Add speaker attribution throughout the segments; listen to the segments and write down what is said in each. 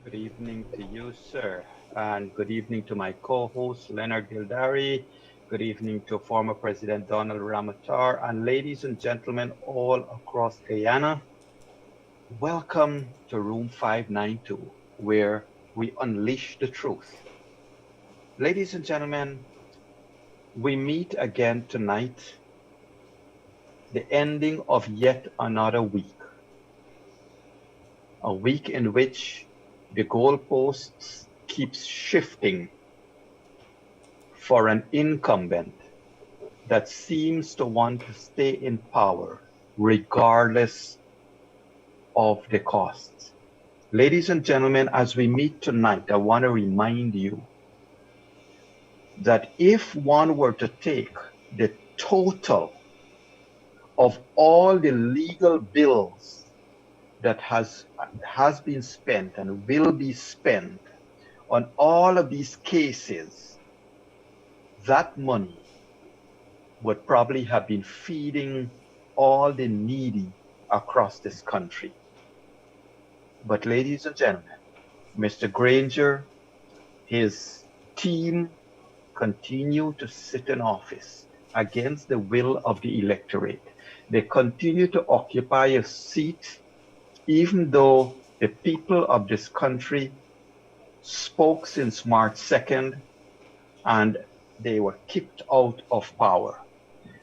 Speaker 1: Good evening to you, sir, and good evening to my co-host Leonard Gildari. Good evening to former President Donald Ramoutar, and ladies and gentlemen all across Guyana. Welcome to Room 592, where we unleash the truth. Ladies and gentlemen, we meet again tonight, the ending of yet another week, a week in which the goalposts keeps shifting for an incumbent that seems to want to stay in power regardless of the costs. Ladies and gentlemen, as we meet tonight, I want to remind you that if one were to take the total of all the legal bills that has been spent and will be spent on all of these cases, that money would probably have been feeding all the needy across this country. But ladies and gentlemen, Mr. Granger, his team continue to sit in office against the will of the electorate. They continue to occupy a seat even though the people of this country spoke since March 2nd and they were kicked out of power.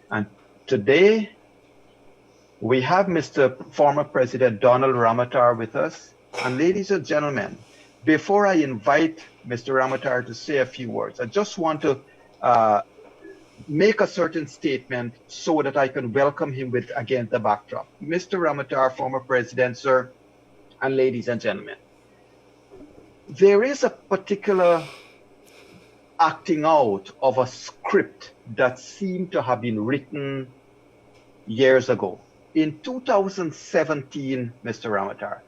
Speaker 1: And today, we have Mr. former President Donald Ramoutar with us. And ladies and gentlemen, before I invite Mr. Ramoutar to say a few words, I just want to make a certain statement so that I can welcome him with, again, the backdrop. Mr. Ramoutar, former president, sir, and ladies and gentlemen, there is a particular acting out of a script that seemed to have been written years ago. In 2017, Mr. Ramoutar,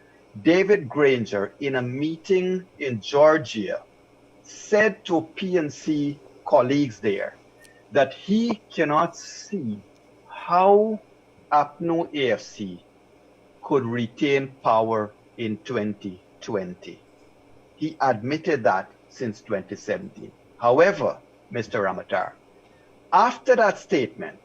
Speaker 1: David Granger, in a meeting in Georgia, said to PNC colleagues there that he cannot see how APNO AFC could retain power in 2020. He admitted that since 2017. However, Mr. Ramoutar, after that statement,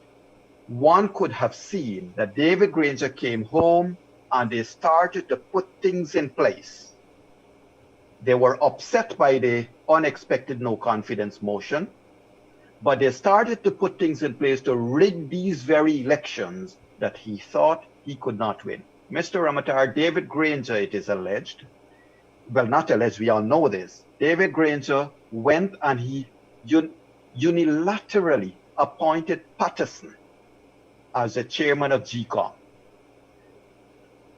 Speaker 1: one could have seen that David Granger came home and they started to put things in place. They were upset by the unexpected no confidence motion, but they started to put things in place to rig these very elections that he thought he could not win. Mr. Ramoutar, David Granger, it is alleged, well, not alleged, we all know this, David Granger went and he unilaterally appointed Patterson as the chairman of GCOM.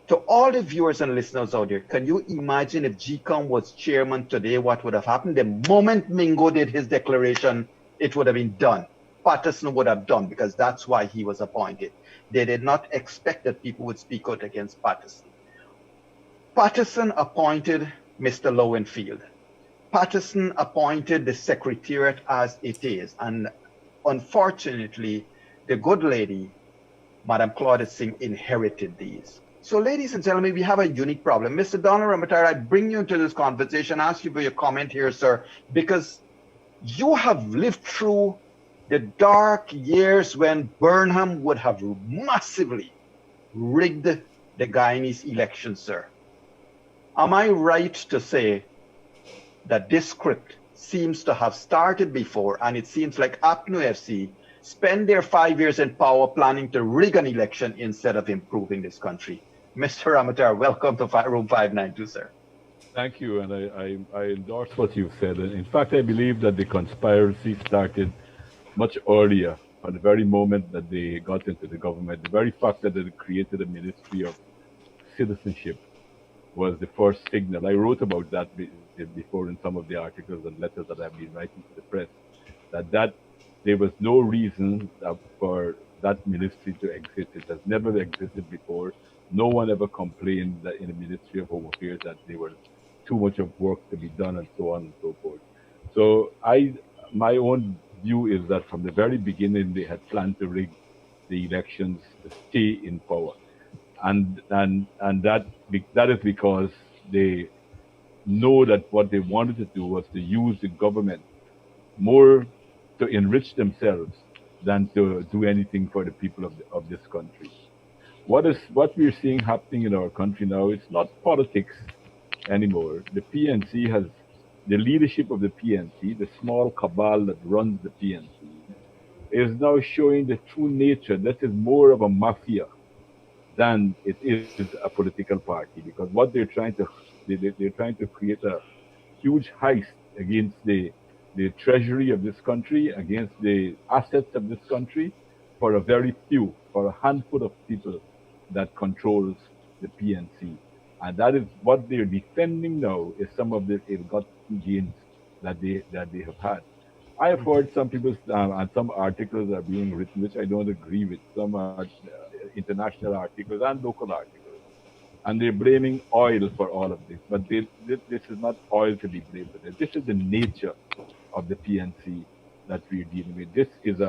Speaker 1: To all the viewers and listeners out there, can you imagine if GCOM was chairman today, what would have happened? The moment Mingo did his declaration, it would have been done. Patterson would have done because that's why he was appointed. They did not expect that people would speak out against Patterson. Patterson appointed Mr. Lowenfield. Patterson appointed the secretariat as it is. And unfortunately, the good lady, Madam Claudia Singh, inherited these. So ladies and gentlemen, we have a unique problem. Mr. Donald Ramoutar, I bring you into this conversation, ask you for your comment here, sir, because you have lived through the dark years when Burnham would have massively rigged the Guyanese election, sir. Am I right to say that this script seems to have started before, and it seems like APNO FC spend their 5 years in power planning to rig an election instead of improving this country? Mr. Ramoutar, welcome to Room 592, sir.
Speaker 2: Thank you, and I endorse what you've said. And in fact, I believe that the conspiracy started much earlier, on the very moment that they got into the government. The very fact that they created a Ministry of Citizenship was the first signal. I wrote about that before in some of the articles and letters that I've been writing to the press, that there was no reason for that ministry to exist. It has never existed before. No one ever complained that in the Ministry of Home Affairs that there was too much of work to be done and so on and so forth. So my own view is that from the very beginning they had planned to rig the elections to stay in power, and that is because they know that what they wanted to do was to use the government more to enrich themselves than to do anything for the people of this country. What we're seeing happening in our country now? It's not politics anymore. The PNC has the leadership of the PNC, the small cabal that runs the PNC, is now showing the true nature. This is more of a mafia than it is a political party, because what they're trying to create a huge heist against the treasury of this country, against the assets of this country, for a very few, for a handful of people that controls the PNC. And that is what they're defending now, is some of the ill-gotten gains that they have had. I have heard some people and some articles are being written which I don't agree with. Some are international articles and local articles, and they're blaming oil for all of this. But this is not oil to be blamed for this. This is the nature of the PNC that we're dealing with. This is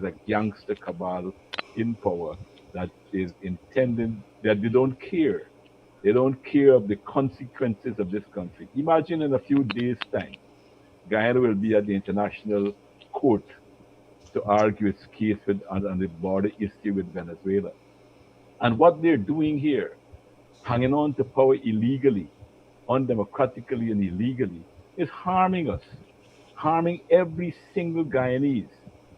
Speaker 2: a gangster cabal in power that is intended that they don't care. They don't care of the consequences of this country. Imagine in a few days' time, Guyana will be at the international court to argue its case on the border issue with Venezuela. And what they're doing here, hanging on to power illegally, undemocratically and illegally, is harming us, harming every single Guyanese,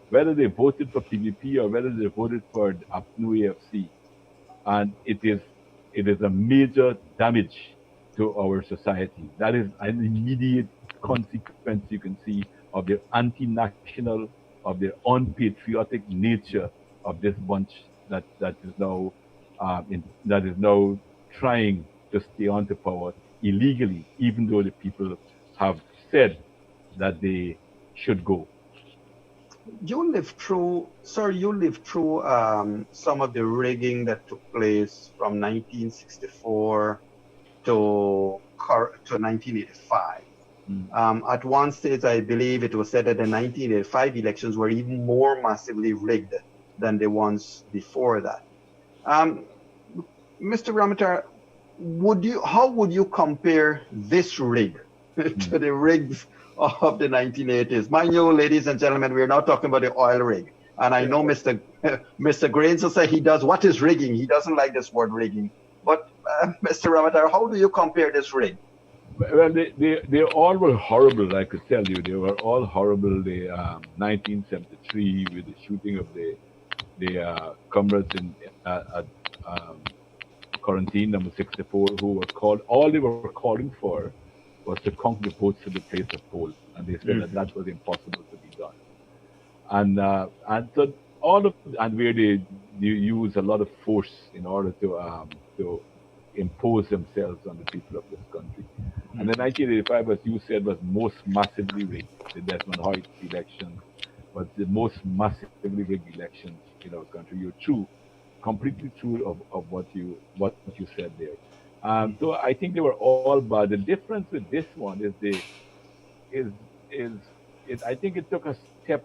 Speaker 2: whether they voted for PVP or whether they voted for APNU AFC. And it is a major damage to our society. That is an immediate consequence you can see of their anti-national, of their unpatriotic nature of this bunch that is now trying to stay on to power illegally, even though the people have said that they should go.
Speaker 1: You lived through some of the rigging that took place from 1964 to 1985.
Speaker 2: Mm.
Speaker 1: At one stage, I believe it was said that the 1985 elections were even more massively rigged than the ones before that. Um, Mr. Ramoutar, how would you compare this rig to
Speaker 2: Mm.
Speaker 1: the rigs of the 1980s? Mind you, ladies and gentlemen, we're not talking about the oil rig. And I know Mr. Grains will say he does. What is rigging? He doesn't like this word rigging. But Mr. Ramoutar, how do you compare this rig?
Speaker 2: Well, they all were horrible. I could tell you, they were all horrible. The 1973 with the shooting of the comrades at um, quarantine number 64, who were called. All they were calling for was to conquer the boats to the place of gold, and they said that
Speaker 1: Mhm.
Speaker 2: that was impossible to be done. And so all of and where they use a lot of force in order to impose themselves on the people of this country. And the
Speaker 1: Mhm.
Speaker 2: 1985, as you said, was most massively rigged. The Desmond Hoyt election was the most massively rigged elections in our country. You're true, completely true of what you said there. So I think they were all bad. The difference with this one is is is I think it took a step,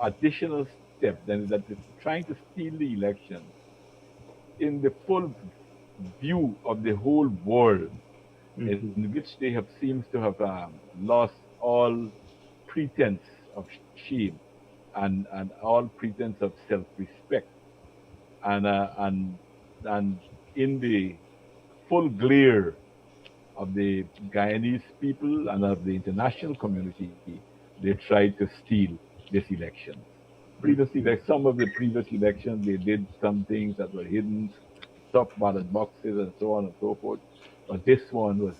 Speaker 2: additional step, than that is trying to steal the election in the full view of the whole world, in
Speaker 1: Mhm.
Speaker 2: which they have seems to have lost all pretense of shame and all pretense of self-respect, and in the full glare of the Guyanese people and of the international community, they tried to steal this election. Previously,
Speaker 1: Mhm.
Speaker 2: like some of the previous elections, they did some things that were hidden, stuff ballot boxes and so on and so forth. But this one was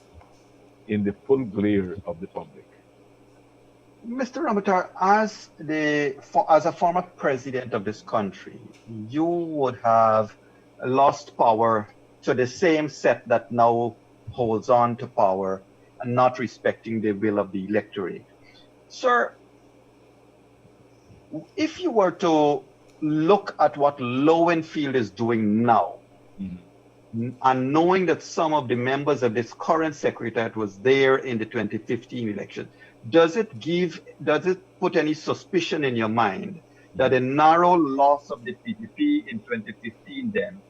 Speaker 2: in the full glare of the public.
Speaker 1: Mr. Ramatar, as a former president of this country, you would have lost power to the same set that now holds on to power and not respecting the will of the electorate. Sir, if you were to look at what Lowenfield is doing now,
Speaker 2: Mhm.
Speaker 1: and knowing that some of the members of this current secretariat was there in the 2015 election, does it put any suspicion in your mind that a narrow loss of the PPP in 2015 then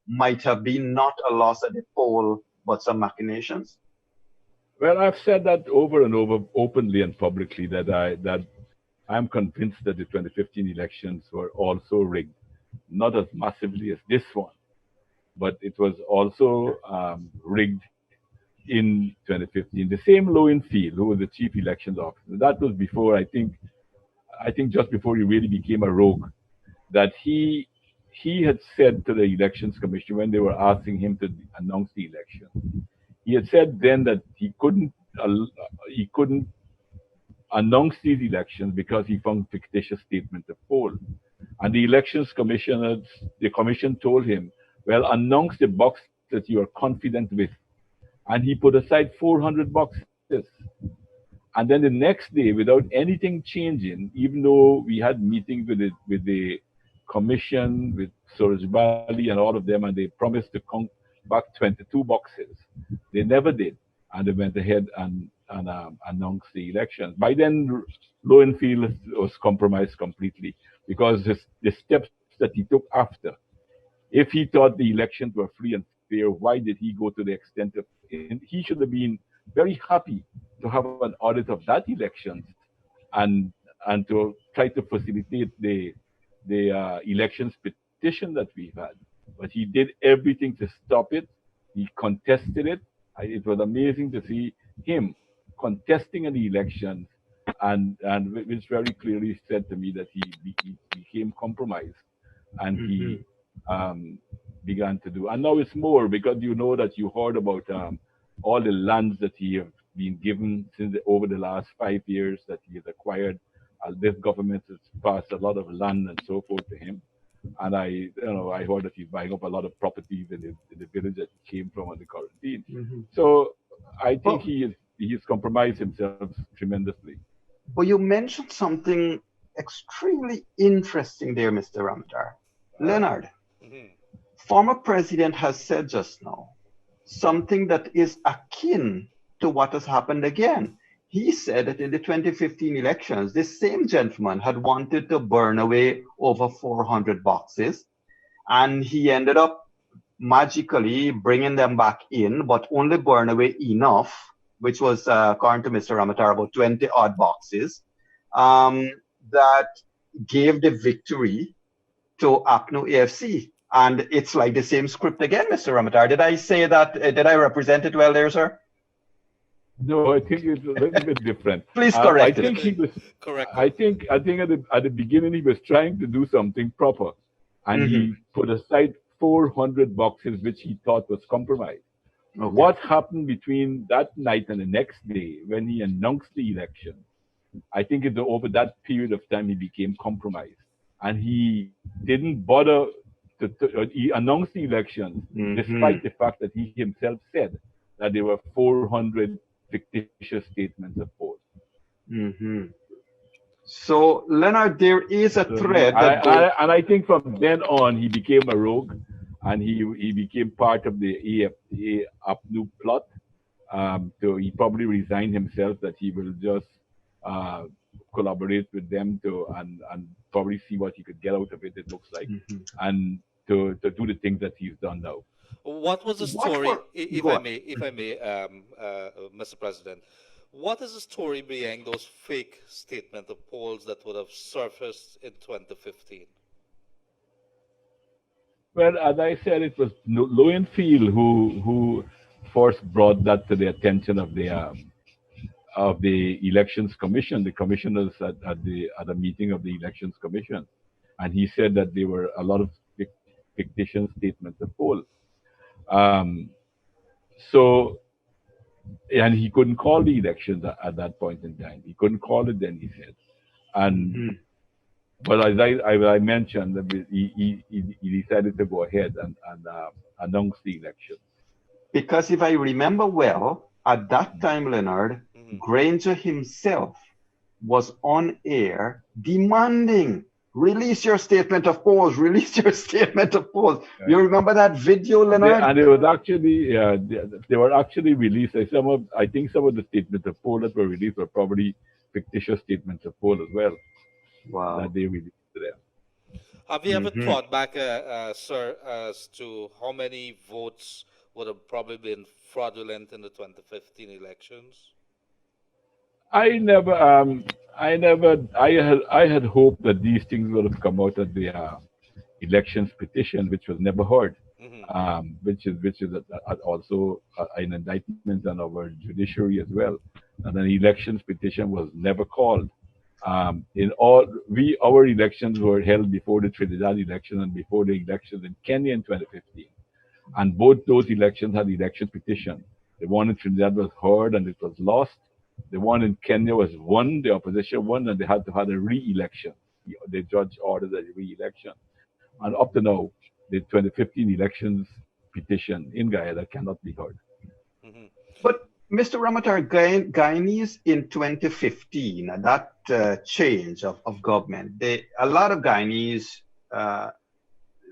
Speaker 1: might have been not a loss at the poll, but some machinations?
Speaker 2: Well, I've said that over and over, openly and publicly, that I'm convinced that the 2015 elections were also rigged, not as massively as this one, but it was also rigged in 2015. The same Lowenfield, who was the chief elections officer, that was before, I think just before he really became a rogue, that he had said to the elections commission when they were asking him to announce the election, he had said then that he couldn't announce these elections because he found fictitious statement of poll. And the elections commissioners, the commission told him, well, announce the box that you are confident with. And he put aside 400 boxes. And then the next day, without anything changing, even though we had meetings with the commission, with Suraj Bali and all of them, and they promised to come back 22 boxes, they never did, and they went ahead and announced the elections. By then, Lowenfield was compromised completely because the steps that he took after. If he thought the elections were free and fair, why did he go to the extent of? He should have been very happy to have an audit of that elections and and to try to facilitate the elections petition that we've had. But he did everything to stop it. He contested it. It was amazing to see him contesting an elections, and which very clearly said to me that he became compromised, and
Speaker 1: Hmm.
Speaker 2: he began to do. And now it's more because you know that you heard about all the lands that he have been given over the last 5 years that he has acquired. This government has passed a lot of land and so forth to him. And I heard that he's buying up a lot of properties in the village that he came from on the quarantine.
Speaker 1: Hmm.
Speaker 2: So I think
Speaker 1: But,
Speaker 2: he's compromised himself tremendously.
Speaker 1: but you mentioned something extremely interesting there, Mr. Ramtar. Leonard,
Speaker 3: Hmm.
Speaker 1: former president has said just now something that is akin to what has happened again. He said that in the 2015 elections, this same gentleman had wanted to burn away over 400 boxes, and he ended up magically bringing them back in, but only burn away enough, which was, according to Mr. Ramatar, about 20 odd boxes, um, that gave the victory to APNU AFC. And it's like the same script again, Mr. Ramatar. Did I say that? Did I represent it well there, sir?
Speaker 2: No, I think it's a little bit different.
Speaker 1: Please
Speaker 2: I
Speaker 1: correct it.
Speaker 2: think he was.
Speaker 3: Correct.
Speaker 2: I think at the beginning he was trying to do something proper, and
Speaker 1: Hmm.
Speaker 2: he put aside 400 boxes which he thought was compromised.
Speaker 1: Okay.
Speaker 2: What happened between that night and the next day when he announced the election? I think it's over that period of time he became compromised, and he didn't bother he announced the elections
Speaker 1: Hmm.
Speaker 2: despite the fact that he himself said that there were 400 fictitious statements of polls.
Speaker 1: Hmm. So, Leonard, there is a
Speaker 2: So he,
Speaker 1: thread that goes.
Speaker 2: and I think from then on he became a rogue, and he became part of the APNU plot. So he probably resigned himself that he will just uh, collaborate with them and probably see what he could get out of it. It looks like,
Speaker 1: Mhm.
Speaker 2: and to do the things that he's done now.
Speaker 3: What was the
Speaker 1: What
Speaker 3: story,
Speaker 1: were.
Speaker 3: if
Speaker 1: Go
Speaker 3: I
Speaker 1: on.
Speaker 3: may, Mr. President? What is the story behind those fake statement of polls that would have surfaced in 2015?
Speaker 2: Well, as I said, it was Lowenfield who first brought that to the attention of the elections commission, the commissioners at a meeting of the elections commission, and he said that there were a lot of fictitious statements of poll. Um, so and he couldn't call the elections at that point in time. He couldn't call it then. He said, and
Speaker 1: Hmm.
Speaker 2: but as I mentioned, he decided to go ahead and announce the elections.
Speaker 1: Because if I remember well, at that time, Leonard,
Speaker 3: Hmm.
Speaker 1: Granger himself was on air demanding, release your statement of polls, release your statement of polls. You remember that video, Leonard?
Speaker 2: And it was actually they were actually released. I think some of the statements of poll that were released were probably fictitious statements of poll as well that
Speaker 1: Wow.
Speaker 2: they released to them.
Speaker 3: Have you ever
Speaker 1: Hmm.
Speaker 3: thought back, sir, as to how many votes would have probably been fraudulent in the 2015 elections?
Speaker 2: I never, I had hoped that these things would have come out of the elections petition, which was never heard,
Speaker 3: Hmm.
Speaker 2: which is also an indictment on our judiciary as well. And an elections petition was never called. In all, our elections were held before the Trinidad election and before the elections in Kenya in 2015. And both those elections had election petition. The one in Trinidad was heard and it was lost. The one in Kenya was won, the opposition won, and they had to have a re-election. The judge ordered a re-election. And up to now, the 2015 elections petition in Guyana cannot be heard.
Speaker 3: Hmm.
Speaker 1: But Mr. Ramoutar, Guyanese in 2015, that change of government, a lot of Guyanese uh,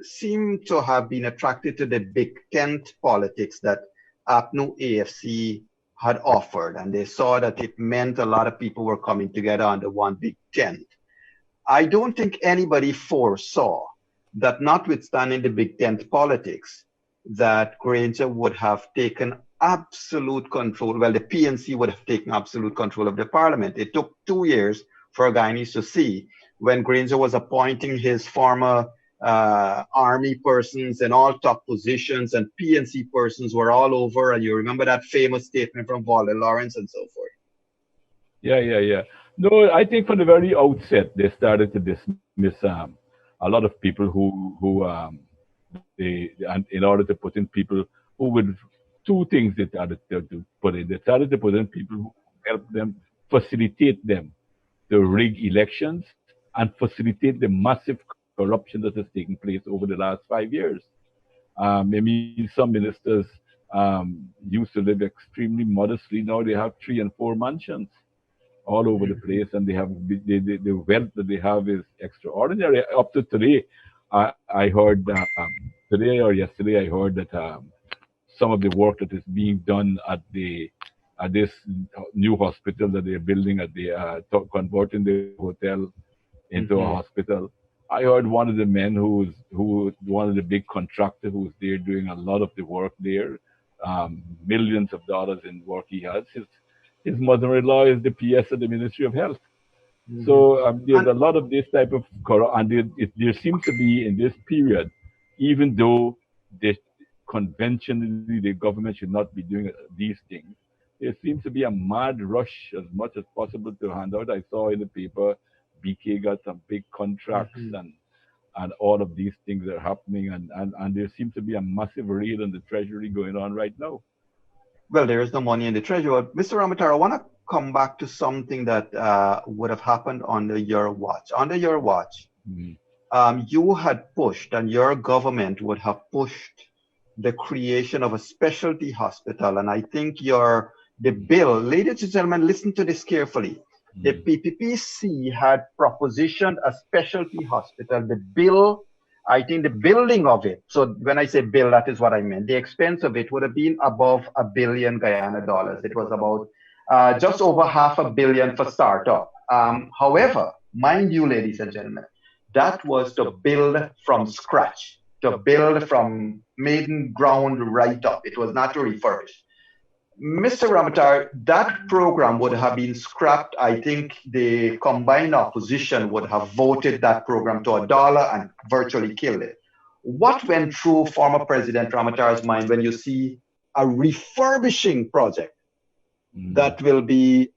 Speaker 1: seem to have been attracted to the big tent politics that APNU AFC had offered, and they saw that it meant a lot of people were coming together under one big tent. I don't think anybody foresaw that, notwithstanding the big tent politics, that Granger would have taken absolute control. Well, the PNC would have taken absolute control of the parliament. It took 2 years for Guyanese to see when Granger was appointing his former army persons in all top positions, and PNC persons were all over. And you remember that famous statement from Walter Lawrence and so forth.
Speaker 2: Yeah. No, I think from the very outset they started to dismiss a lot of people who and in order to put in people who would two things they started to put in. They started to put in people who help them facilitate them to rig elections and facilitate the massive corruption that has taken place over the last 5 years. I mean, some ministers used to live extremely modestly. Now they have three and four mansions all over the
Speaker 1: Mhm.
Speaker 2: place, and they have the wealth that they have is extraordinary. Up to today, I heard today or yesterday I heard that some of the work that is being done at this new hospital that they're building at the converting the hotel into a
Speaker 1: Mhm.
Speaker 2: hospital. I heard one of the men who one of the big contractor who's there doing a lot of the work there, millions of dollars in work he has. His mother-in-law is the PS of the Ministry of Health.
Speaker 1: Mhm.
Speaker 2: So there's
Speaker 1: And
Speaker 2: a lot of this type of and there seems to be in this period, even though this conventionally the government should not be doing these things, there seems to be a mad rush as much as possible to hand out. I saw in the paper, BK got some big contracts
Speaker 1: Mhm.
Speaker 2: and all of these things are happening, and there seems to be a massive raid on the treasury going on right now.
Speaker 1: Well, there is no money in the treasury. But Mr. Ramatar, I want to come back to something that would have happened under your watch. Under your watch,
Speaker 2: Mm-hmm.
Speaker 1: you had pushed, and your government would have pushed the creation of a specialty hospital. And I think the bill, ladies and gentlemen, listen to this carefully. The
Speaker 2: Mm-hmm.
Speaker 1: PPPC had propositioned a specialty hospital. The bill, I think the building of it, so when I say bill, that is what I meant. The expense of it would have been above $1 billion Guyana dollars. It was about just over $500 million for startup. However, mind you, ladies and gentlemen, that was to build from scratch, to build from maiden ground right up. It was not to refurbish. Mr. Ramatar, that program would have been scrapped. I think the combined opposition would have voted that program to a dollar and virtually killed it. What went through former President Ramatar's mind when you see a refurbishing project
Speaker 2: Mm-hmm.
Speaker 1: that will be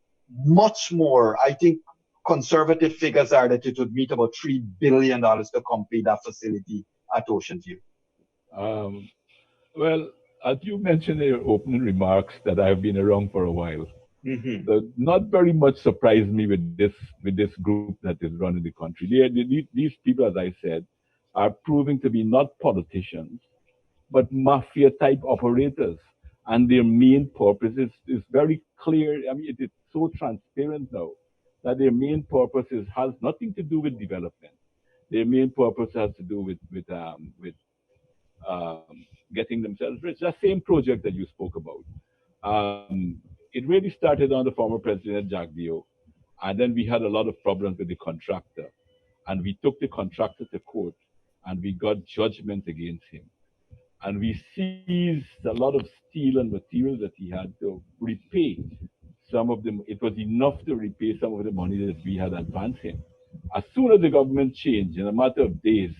Speaker 1: much more? I think conservative figures are that it would meet about $3 billion to complete that facility at Ocean View.
Speaker 2: Um, well, as you mentioned in your opening remarks, that I've been around for a while.
Speaker 1: Hmm.
Speaker 2: So not very much surprised me with this group that is running the country. These people, as I said, are proving to be not politicians, but mafia type operators. And their main purpose is very clear. I mean, it is so transparent now that their main purpose has nothing to do with development. Their main purpose has to do with getting themselves rich. That same project that you spoke about. It really started under former President Jack Dio, and then we had a lot of problems with the contractor, and we took the contractor to court, and we got judgment against him. and we seized a lot of steel and material that he had to repay some of them. It was enough to repay some of the money that we had advanced him. As soon as the government changed, in a matter of days,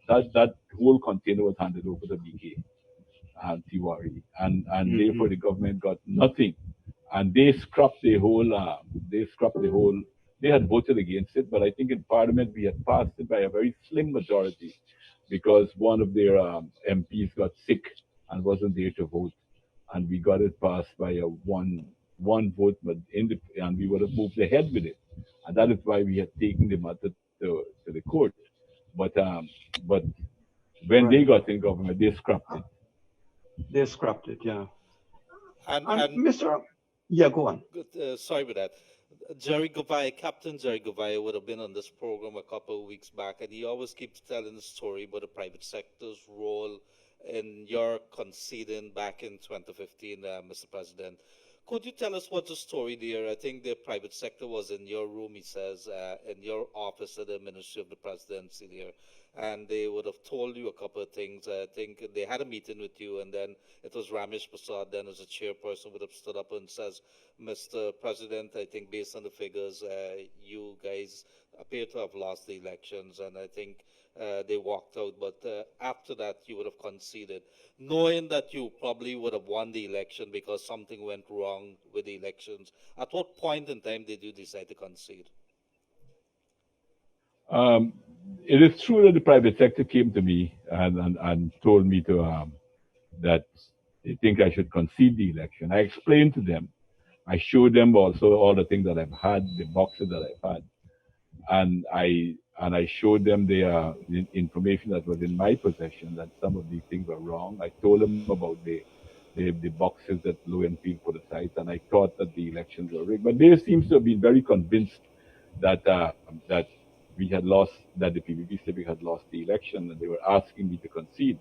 Speaker 2: that whole container was handed over to BK and Tiwari, and therefore
Speaker 1: Mm-hmm.
Speaker 2: the government got nothing, and they scrapped the whole. They scrapped the whole. They had voted against it, but I think in Parliament we had passed it by a very slim majority, because one of their MPs got sick and wasn't there to vote, and we got it passed by a one vote, but and we would have moved ahead with it, and that is why we had taken the matter to the court, but when they
Speaker 1: Right.
Speaker 2: got in government, they scrapped it.
Speaker 1: They scrapped it, yeah. And
Speaker 3: And
Speaker 1: Mr. Yeah, go on.
Speaker 3: sorry about that. Jerry Govaya, Captain Jerry Govaya, would have been on this program a couple of weeks back, and he always keeps telling the story about the private sector's role in your conceding back in 2015, Mr. President. Could you tell us what's the story there? I think the private sector was in your room, he says, in your office at the Ministry of the Presidency there, and they would have told you a couple of things. I think they had a meeting with you, and then it was Ramesh Prasad, then as a chairperson, would have stood up and says, Mr. President, I think based on the figures, you guys appear to have lost the elections, and I think they walked out. But after that, you would have conceded, knowing that you probably would have won the election because something went wrong with the elections. At what point in time did you decide to concede?
Speaker 2: Um, it is true that the private sector came to me and told me to that they think I should concede the election. I explained to them. I showed them also all the things that I've had, the boxes that I've had, and I showed them the information that was in my possession, that some of these things were wrong. I told them about the boxes that Lowenfield put aside, and I thought that the elections were rigged. But they seems to have been very convinced that we had lost, that the PPP Civic had lost the election, and they were asking me to concede.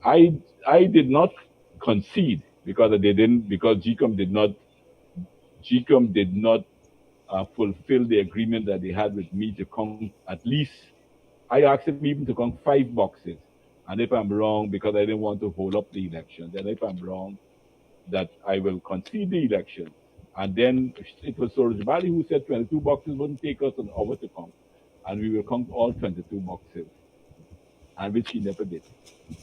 Speaker 2: I did not concede because they didn't, because GCOM did not fulfill the agreement that they had with me to come at least. I asked them even to come 5 boxes, and if I'm wrong, because I didn't want to hold up the election, then if I'm wrong, that I will concede the election. And then it was Soros Valley who said 22 boxes wouldn't take us an hour to count, and we will count all 22 boxes, and which he never did.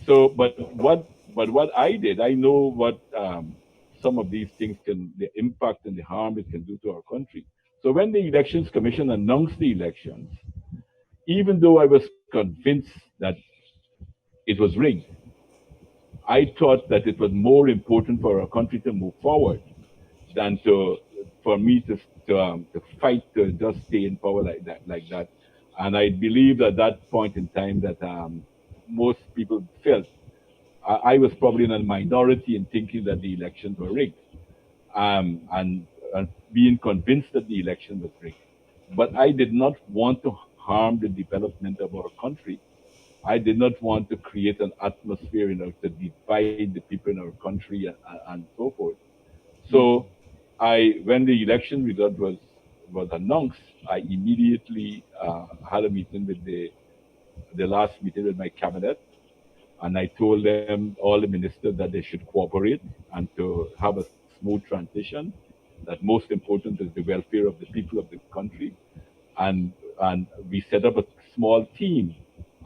Speaker 2: So, but what I did, I know what some of these things can, the impact and the harm it can do to our country. So when the Elections Commission announced the elections, even though I was convinced that it was rigged, I thought that it was more important for our country to move forward than to for me to fight to just stay in power like that. And I believe at that point in time that most people felt I was probably in a minority in thinking that the elections were rigged, and being convinced that the election was rigged. But I did not want to harm the development of our country. I did not want to create an atmosphere, to divide the people in our country and so forth. So, when the election result was announced, I immediately had a meeting with the last meeting with my cabinet, and I told them, all the ministers, that they should cooperate and to have a smooth transition. That most important is the welfare of the people of the country, and we set up a small team,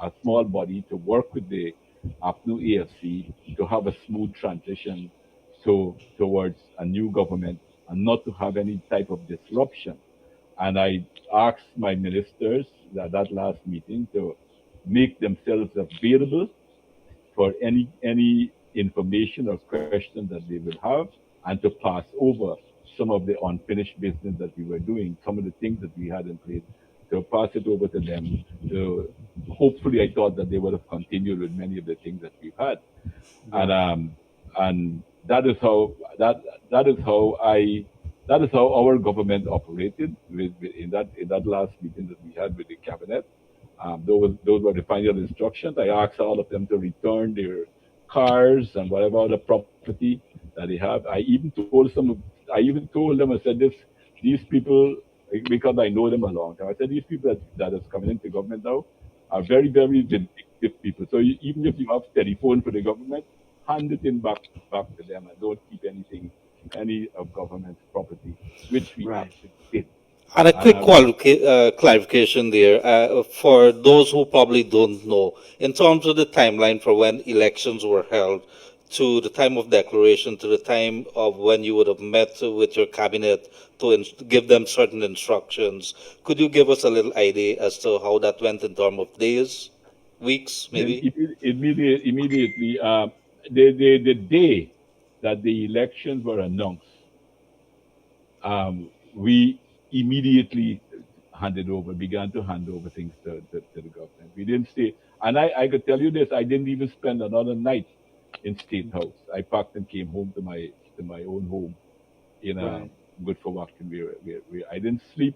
Speaker 2: a small body to work with the APNU AFC to have a smooth transition towards a new government and not to have any type of disruption. And I asked my ministers at that last meeting to make themselves available for any information or questions that they will have, and to pass over some of the unfinished business that we were doing, some of the things that we had in place, to pass it over to them. To hopefully, I thought that they would have continued with many of the things that we've had, and
Speaker 1: Right.
Speaker 2: and that is how our government operated in that last meeting that we had with the cabinet. Those were the final instructions. I asked all of them to return their cars and whatever other property that they have. I even told them, I said, these people, because I know them a long time. I said, these people that is coming into government now are very, very vindictive. give people. So even if you have telephone for the government, hand it in back to them and don't keep anything, any of government's property, which we
Speaker 1: Right.
Speaker 2: actually did.
Speaker 3: And a
Speaker 2: And
Speaker 3: quick clarification there for those who probably don't know, in terms of the timeline for when elections were held, to the time of declaration, to the time of when you would have met with your cabinet to give them certain instructions, could you give us a little idea as to how that went in terms of days, weeks,
Speaker 2: then
Speaker 3: maybe?
Speaker 2: immediately, the day that the elections were announced, we immediately began to hand over things to the government. We didn't stay, and I could tell you this: I didn't even spend another night in State House. I packed and came home to my own home in
Speaker 1: Right.
Speaker 2: Good for Walking. Where I didn't sleep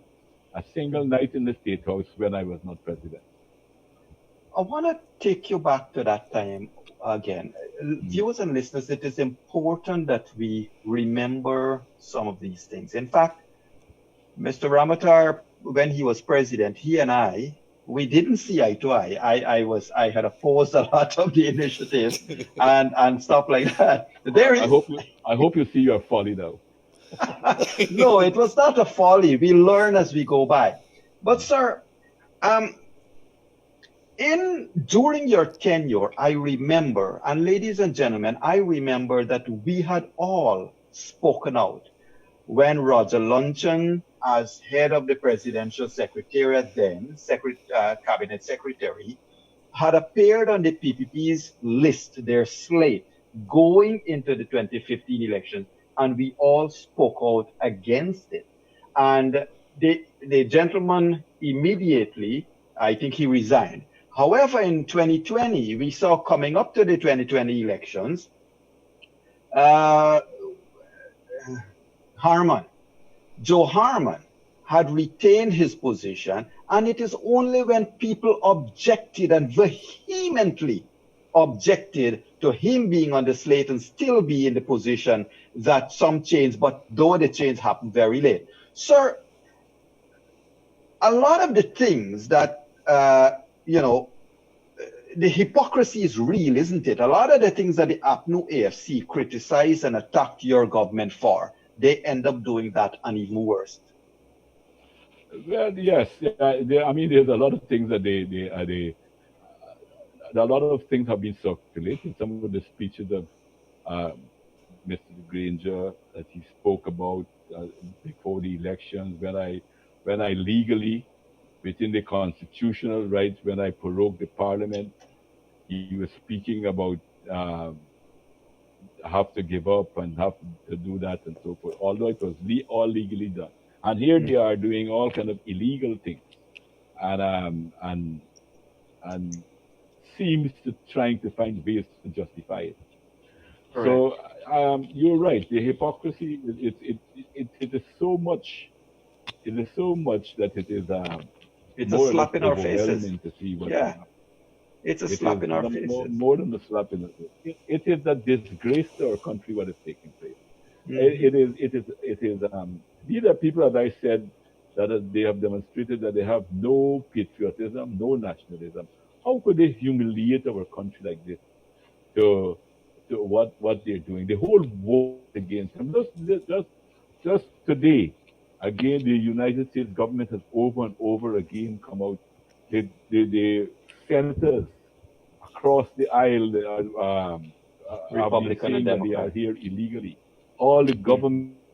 Speaker 2: a single night in the State House when I was not president.
Speaker 1: I want to take you back to that time again.
Speaker 2: Mm.
Speaker 1: Viewers and listeners, it is important that we remember some of these things. In fact, Mr. Ramoutar, when he was president, he and we didn't see eye to eye. I had opposed a lot of the initiatives and stuff like that. There
Speaker 2: I
Speaker 1: is,
Speaker 2: hope I hope you see your folly now.
Speaker 1: no, it was not a folly. We learn as we go by. But sir, um, in during your tenure, I remember, and ladies and gentlemen, I remember that we had all spoken out when Roger Luncheon, as head of the presidential secretariat then, cabinet secretary, had appeared on the PPP's list, their slate, going into the 2015 elections, and we all spoke out against it. And the gentleman immediately, I think he resigned. However, in 2020, we saw coming up to the 2020 elections, uh, Harman, Joe Harman, had retained his position, and it is only when people objected and vehemently objected to him being on the slate and still be in the position that some change, but though the change happened very late. Sir, a lot of the things that, you know, the hypocrisy is real, isn't it? A lot of the things that the APNU AFC criticized and attacked your government for, they end up doing that and even worse.
Speaker 2: Well, yes, I mean, there's a lot of things that a lot of things have been circulated. Some of the speeches of uh, Mr. Granger that he spoke about before the elections, when I legally, within the constitutional rights, when I prorogued the parliament, he was speaking about um, have to give up and have to do that and so forth. Although it was all legally done, and here they are doing all kind of illegal things, and um, and and seems to trying to find ways to justify it.
Speaker 1: Correct.
Speaker 2: So you're right. The hypocrisy it is so much. It is so much that it is
Speaker 1: It's a
Speaker 2: more or less
Speaker 1: slap in our faces.
Speaker 2: overwhelming to see what's
Speaker 1: Yeah,
Speaker 2: going on.
Speaker 1: it's a
Speaker 2: It
Speaker 1: slap
Speaker 2: is
Speaker 1: in our faces.
Speaker 2: more than a slap in the it is a disgrace to our country what is taking place.
Speaker 1: Hmm.
Speaker 2: It is these are people, as I said, that they have demonstrated that they have no patriotism, no nationalism. How could they humiliate our country like this to what they're doing? The whole world is against them. Just today, again, the United States government has over and over again come out. The senators across the aisle have been
Speaker 1: Republican and
Speaker 2: saying that they are
Speaker 1: Democrat.
Speaker 2: here illegally. All the
Speaker 1: Hmm.
Speaker 2: governments,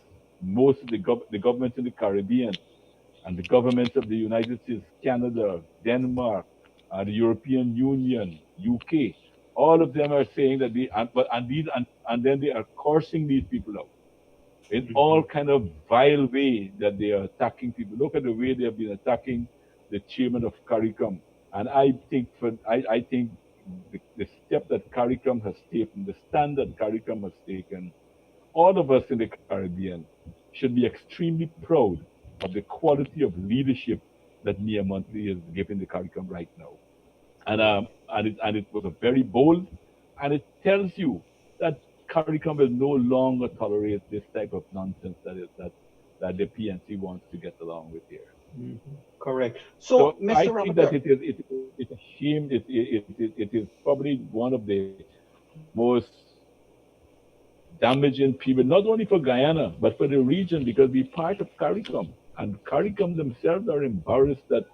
Speaker 2: most of the governments in the Caribbean and the governments of the United States, Canada, Denmark, the European Union, UK, all of them are saying that and then they are cursing these people out in all
Speaker 1: Hmm.
Speaker 2: kind of vile way that they are attacking people. Look at the way they have been attacking the chairman of CARICOM. And I think the step that CARICOM has taken, the stand that CARICOM has taken, all of us in the Caribbean should be extremely proud of the quality of leadership that Nia Montley is giving the CARICOM right now.
Speaker 1: Right.
Speaker 2: And it was a very bold, and it tells you that CARICOM will no longer tolerate this type of nonsense that the PNC wants to get along with here.
Speaker 1: Mhm. Correct.
Speaker 2: So
Speaker 1: So,
Speaker 2: I
Speaker 1: Mr.
Speaker 2: think that
Speaker 1: Ramoutar,
Speaker 2: it's a shame. It is probably one of the most damaging period, not only for Guyana but for the region, because we're part of CARICOM, and CARICOM themselves are embarrassed that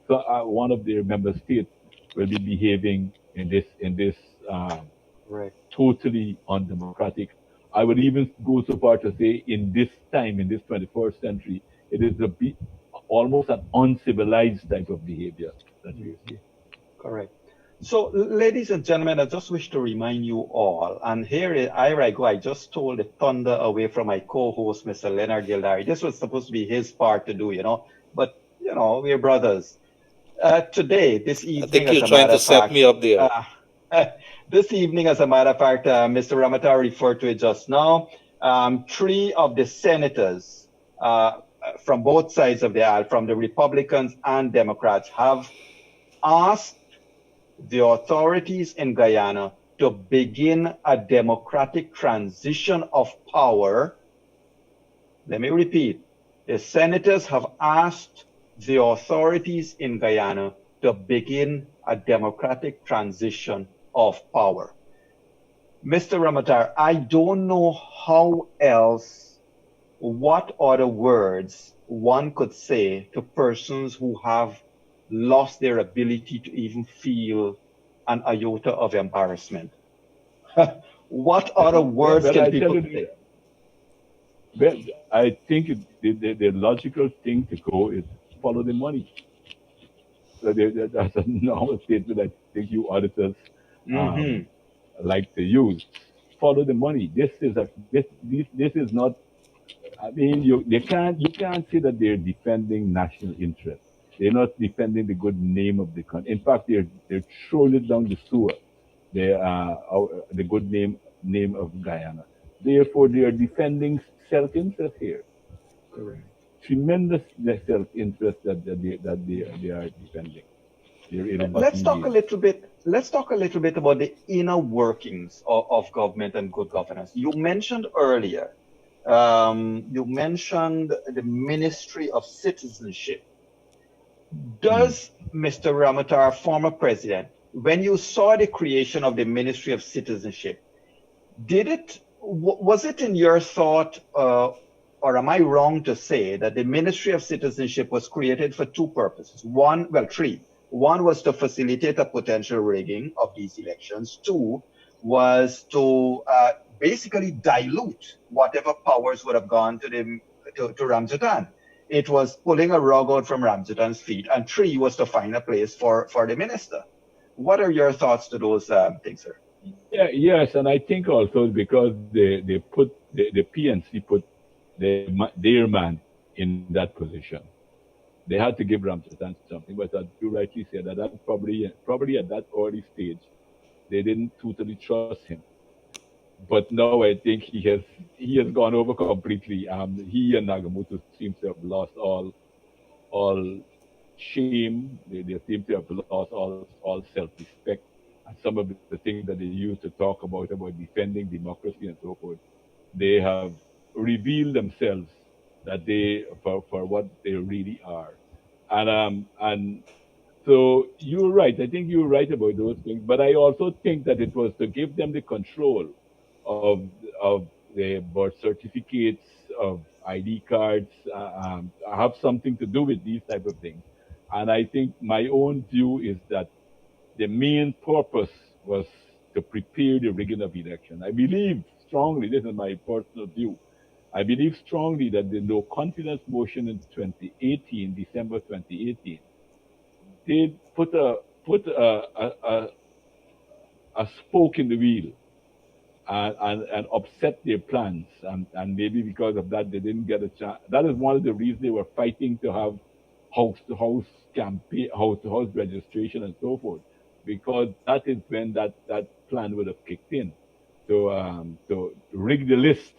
Speaker 2: one of their member states will be behaving in this um,
Speaker 1: correct.
Speaker 2: totally undemocratic. I would even go so far to say, in this time, in this 21st century, it is almost an uncivilized type of behavior that we
Speaker 1: Mhm.
Speaker 2: see.
Speaker 1: Correct. So, ladies and gentlemen, I just wish to remind you all, and here I go. I just stole the thunder away from my co-host, Mr. Leonard Gildari. This was supposed to be his part to do, but we're brothers. Today, this
Speaker 3: I
Speaker 1: evening,
Speaker 3: think
Speaker 1: as
Speaker 3: you're
Speaker 1: a
Speaker 3: trying
Speaker 1: matter
Speaker 3: to
Speaker 1: of
Speaker 3: set
Speaker 1: fact,
Speaker 3: me up there.
Speaker 1: uh, this evening, as a matter of fact, Mr. Ramata referred to it just now. Three of the senators from both sides of the aisle, from the Republicans and Democrats, have asked the authorities in Guyana to begin a democratic transition of power. Let me repeat. The senators have asked the authorities in Guyana to begin a democratic transition of power. Mr. Ramatar, I don't know how else, what other words one could say to persons who have lost their ability to even feel an iota of embarrassment. What other words
Speaker 2: Well,
Speaker 1: can
Speaker 2: I tell
Speaker 1: people
Speaker 2: you,
Speaker 1: say?
Speaker 2: well, I think the logical thing to go is follow the money. So that's a normal statement I think you auditors um,
Speaker 1: Mm-hmm.
Speaker 2: like to use. Follow the money. This is not. I mean, you can't say that they're defending national interest. They're not defending the good name of the country. In fact, they're throwing it down the sewer. They the good name of Guyana. Therefore, they are defending self-interest here.
Speaker 1: Correct.
Speaker 2: Tremendous self-interest that they are defending. They're
Speaker 1: Let's
Speaker 2: ill-gotten
Speaker 1: talk a
Speaker 2: gains.
Speaker 1: little bit. Let's talk a little bit about the inner workings of government and good governance. You mentioned earlier. You mentioned the Ministry of Citizenship.
Speaker 2: Mm.
Speaker 1: Does Mr. Ramatar, former president, when you saw the creation of the Ministry of Citizenship, was it in your thought, or am I wrong to say that the Ministry of Citizenship was created for two purposes? One, well, three. One was to facilitate a potential rigging of these elections. Two was to basically dilute whatever powers would have gone to Ramzutan. It was pulling a rug out from Ramzutan's feet. And three was to find a place for the minister. What are your thoughts to those things, sir?
Speaker 2: Yeah, yes, and I think also because they put the PNC put their man in that position. They had to give Ramsatan something, but as you rightly said, that probably at that early stage they didn't totally trust him. But now I think he has gone over completely. He and Nagamoto seems to have lost all shame. They seem to have lost all self-respect, and some of the things that they used to talk about defending democracy and so forth, they have revealed themselves that they for what they really are, and so you're right. I think you're right about those things, but I also think that it was to give them the control of of the birth certificates, of ID cards, have something to do with these type of things. And I think my own view is that the main purpose was to prepare the rigging of election. I believe strongly, this is my personal view, I believe strongly that the no confidence motion in 2018, December 2018, did put a spoke in the wheel and upset their plans. And maybe because of that, they didn't get a chance. That is one of the reasons they were fighting to have house to house campaign, house to house registration, and so forth, because that is when that plan would have kicked in to rig the list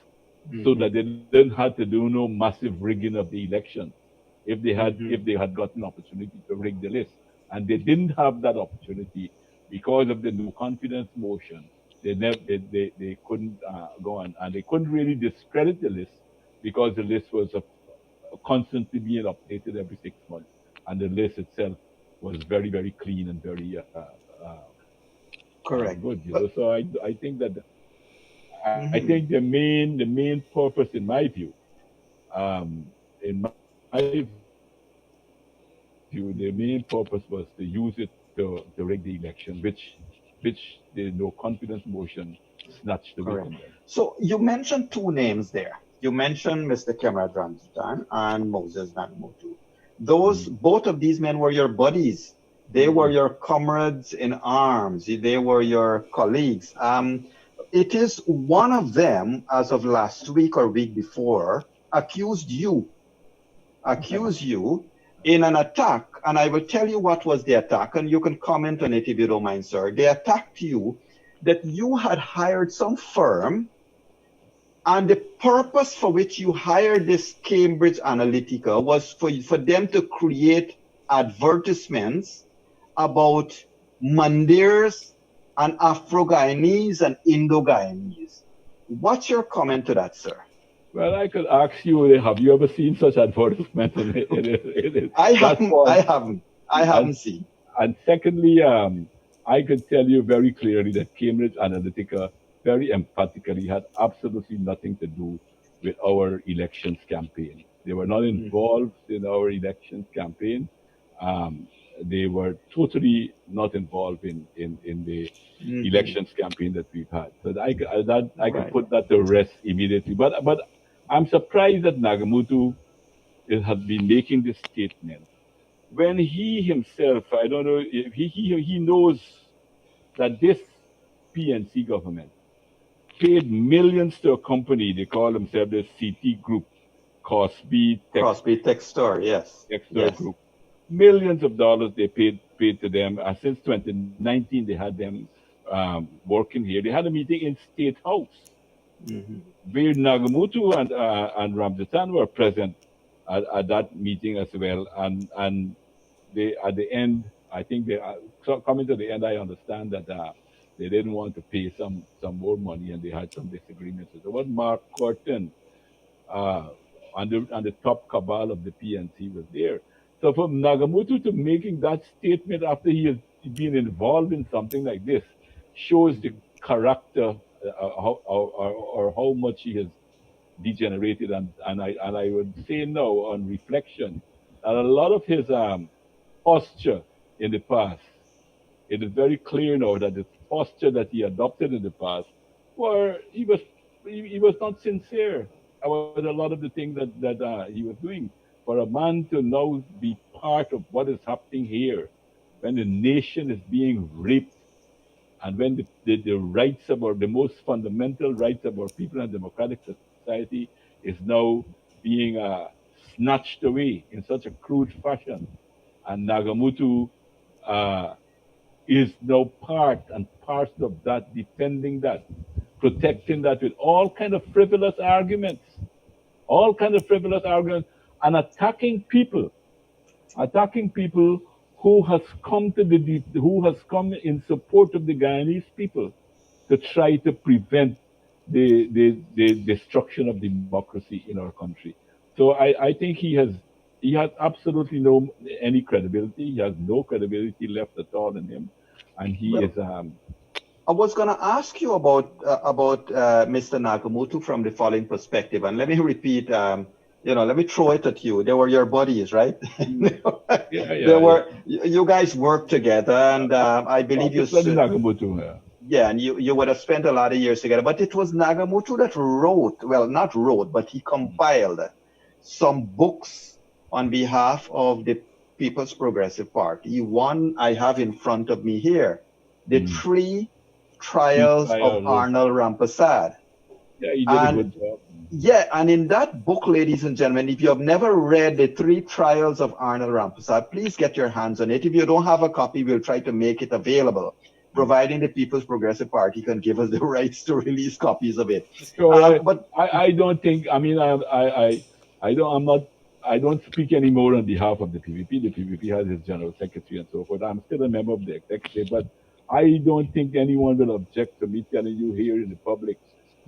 Speaker 2: so
Speaker 1: Mm-hmm.
Speaker 2: that they didn't have to do no massive rigging of the election if
Speaker 1: Mm-hmm.
Speaker 2: they had gotten opportunity to rig the list, and they didn't have that opportunity because of the no confidence motion. They couldn't go on, and they couldn't really discredit the list because the list was constantly being updated every 6 months, and the list itself was very, very clean and very
Speaker 1: Correct.
Speaker 2: good.
Speaker 1: But
Speaker 2: So I think that I think
Speaker 1: mhm,
Speaker 2: the main purpose, in my view, the main purpose was to use it to rig the election, which the no confidence motion snatched away from them.
Speaker 1: correct. So you mentioned two names there. You mentioned Mr. Cameron Ramsden and Moses Nagmutu. Those
Speaker 2: Mm.
Speaker 1: both of these men were your buddies. They were
Speaker 2: Yes.
Speaker 1: your comrades in arms. They were your colleagues. It is one of them, as of last week or week before, accused you accuse you in an attack, and I will tell you what was the attack, and you can comment on it if you don't mind, sir. They attacked you that you had hired some firm, and the purpose for which you hired this Cambridge Analytica was for them to create advertisements about Mandirs and Afro-Guyanese and Indo-Guyanese. What's your comment to that, sir?
Speaker 2: Well, I could ask you, have you ever seen such advertisement in
Speaker 1: I haven't, I
Speaker 2: platform?
Speaker 1: haven't, I
Speaker 2: And
Speaker 1: haven't seen.
Speaker 2: and secondly, I could tell you very clearly that Cambridge Analytica very emphatically had absolutely nothing to do with our elections campaign. They were not
Speaker 1: Mhm.
Speaker 2: involved in our elections campaign. Um, they were totally not involved in the
Speaker 1: Mhm.
Speaker 2: elections campaign that we've had. So that I could
Speaker 1: Right.
Speaker 2: put that to rest immediately. But I'm surprised that Nagamutu has been making this statement when he himself, I don't know if he knows that this PNC government paid millions to a company, they call themselves the CT Group, Cosby
Speaker 1: Crosby Textor, yes.
Speaker 2: Textor
Speaker 1: Yes.
Speaker 2: Group. Millions of dollars they paid to them. Since 2019, they had them working here. They had a meeting in State House
Speaker 1: Mhm.
Speaker 2: where Nagamutu and Ramjatan were present at that meeting as well. And they at the end, I think they so coming to the end. I understand that they didn't want to pay some more money, and they had some disagreements. So what Mark Corton, uh, and the top cabal of the PNC was there. So for Nagamutu to making that statement after he has been involved in something like this shows the
Speaker 1: Mhm.
Speaker 2: character, or how much he has degenerated. And I would say now, on reflection, that a lot of his posture in the past, it is very clear now that the posture that he adopted in the past, where he was not sincere about a lot of the things that he was doing. For a man to now be part of what is happening here, when the nation is being raped, and when the rights of our, the most fundamental rights of our people in a democratic society is now being snatched away in such a crude fashion, and Nagamutu uh, is now part and parcel of that, defending that, protecting that with all kind of frivolous arguments, and attacking people who has come who has come in support of the Guyanese people to try to prevent the destruction of democracy in our country. So I think he has absolutely no any credibility. He has no credibility left at all in him, and he
Speaker 1: Well,
Speaker 2: is
Speaker 1: I was going to ask you about Mr. Nakamoto from the following perspective, and let me repeat. Let me throw it at you. They were your buddies, right?
Speaker 2: yeah,
Speaker 1: They
Speaker 2: yeah, yeah.
Speaker 1: were. You guys worked together, and I believe
Speaker 2: Particularly Nagamutu. Yeah.
Speaker 1: yeah, and you would have spent a lot of years together. But it was Nagamoto that wrote, well, not wrote, but he compiled some books on behalf of the People's Progressive Party. One I have in front of me here, The
Speaker 2: Mm.
Speaker 1: Three
Speaker 2: Three
Speaker 1: Trials of
Speaker 2: trials.
Speaker 1: Arnold Rampersad.
Speaker 2: Yeah, he did a
Speaker 1: And
Speaker 2: good job.
Speaker 1: yeah, and in that book, ladies and gentlemen, if you have never read The Three Trials of Arnold Rampersad, please get your hands on it. If you don't have a copy, we'll try to make it available, providing the People's Progressive Party can give us the rights to release copies of it.
Speaker 2: Sure.
Speaker 1: But
Speaker 2: I don't think. I mean, I don't. I'm not. I don't speak anymore on behalf of the PVP. The PVP has its general secretary and so forth. I'm still a member of the executive, but I don't think anyone will object to me telling you here in the public.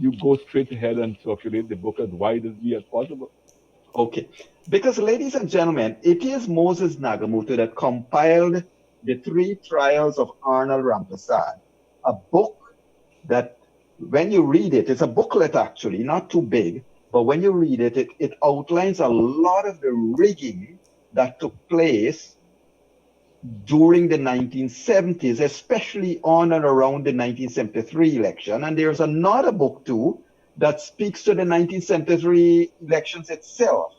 Speaker 2: You go straight ahead and circulate the book as widely as possible.
Speaker 1: Okay. Because, ladies and gentlemen, it is Moses Nagamuto that compiled the three trials of Arnold Rampersad, a book that, when you read it, it's a booklet actually, not too big, but when you read it, it outlines a lot of the rigging that took place during the 1970s, especially on and around the 1973 election. And there's another book too that speaks to the 1973 elections itself.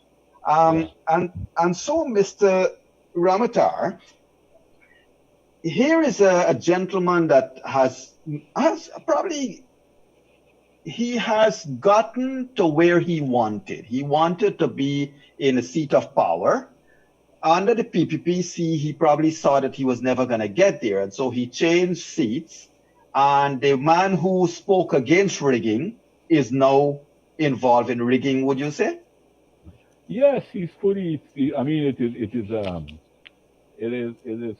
Speaker 2: Yeah.
Speaker 1: And so, Mr. Ramoutar, here is a gentleman that has probably, he has gotten to where he wanted. He wanted to be in a seat of power. Under the PPPC, he probably saw that he was never going to get there. And so he changed seats. And the man who spoke against rigging is now involved in rigging, would you say?
Speaker 2: Yes, he's fully. I mean, it is, it is,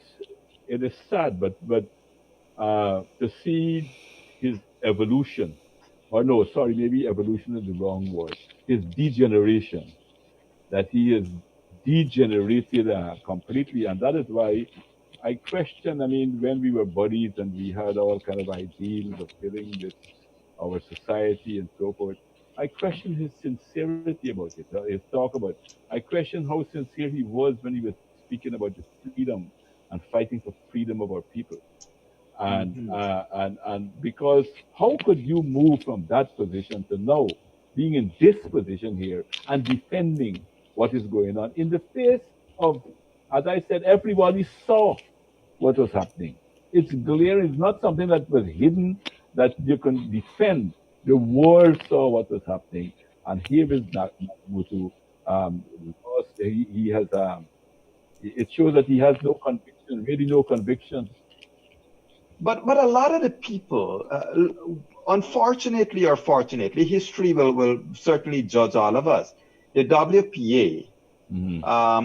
Speaker 2: it is sad, but to see his evolution, or no, sorry, maybe evolution is the wrong word. His degeneration, that he is degenerated completely, and that is why I question. I mean, when we were buddies and we had all kind of ideals of building this our society and so forth, I question his sincerity about it. His talk about. I question how sincere he was when he was speaking about the freedom and fighting for freedom of our people.
Speaker 1: Mhm.
Speaker 2: And because how could you move from that position to now being in this position here and defending what is going on in the face of, as I said, everybody saw what was happening. It's glaring. It's not something that was hidden that you can defend. The world saw what was happening, and here is Mutu. Lost. He has. It shows that he has no conviction, really no conviction.
Speaker 1: But a lot of the people, unfortunately or fortunately, history will certainly judge all of us. The
Speaker 2: Mhm.
Speaker 1: WPA,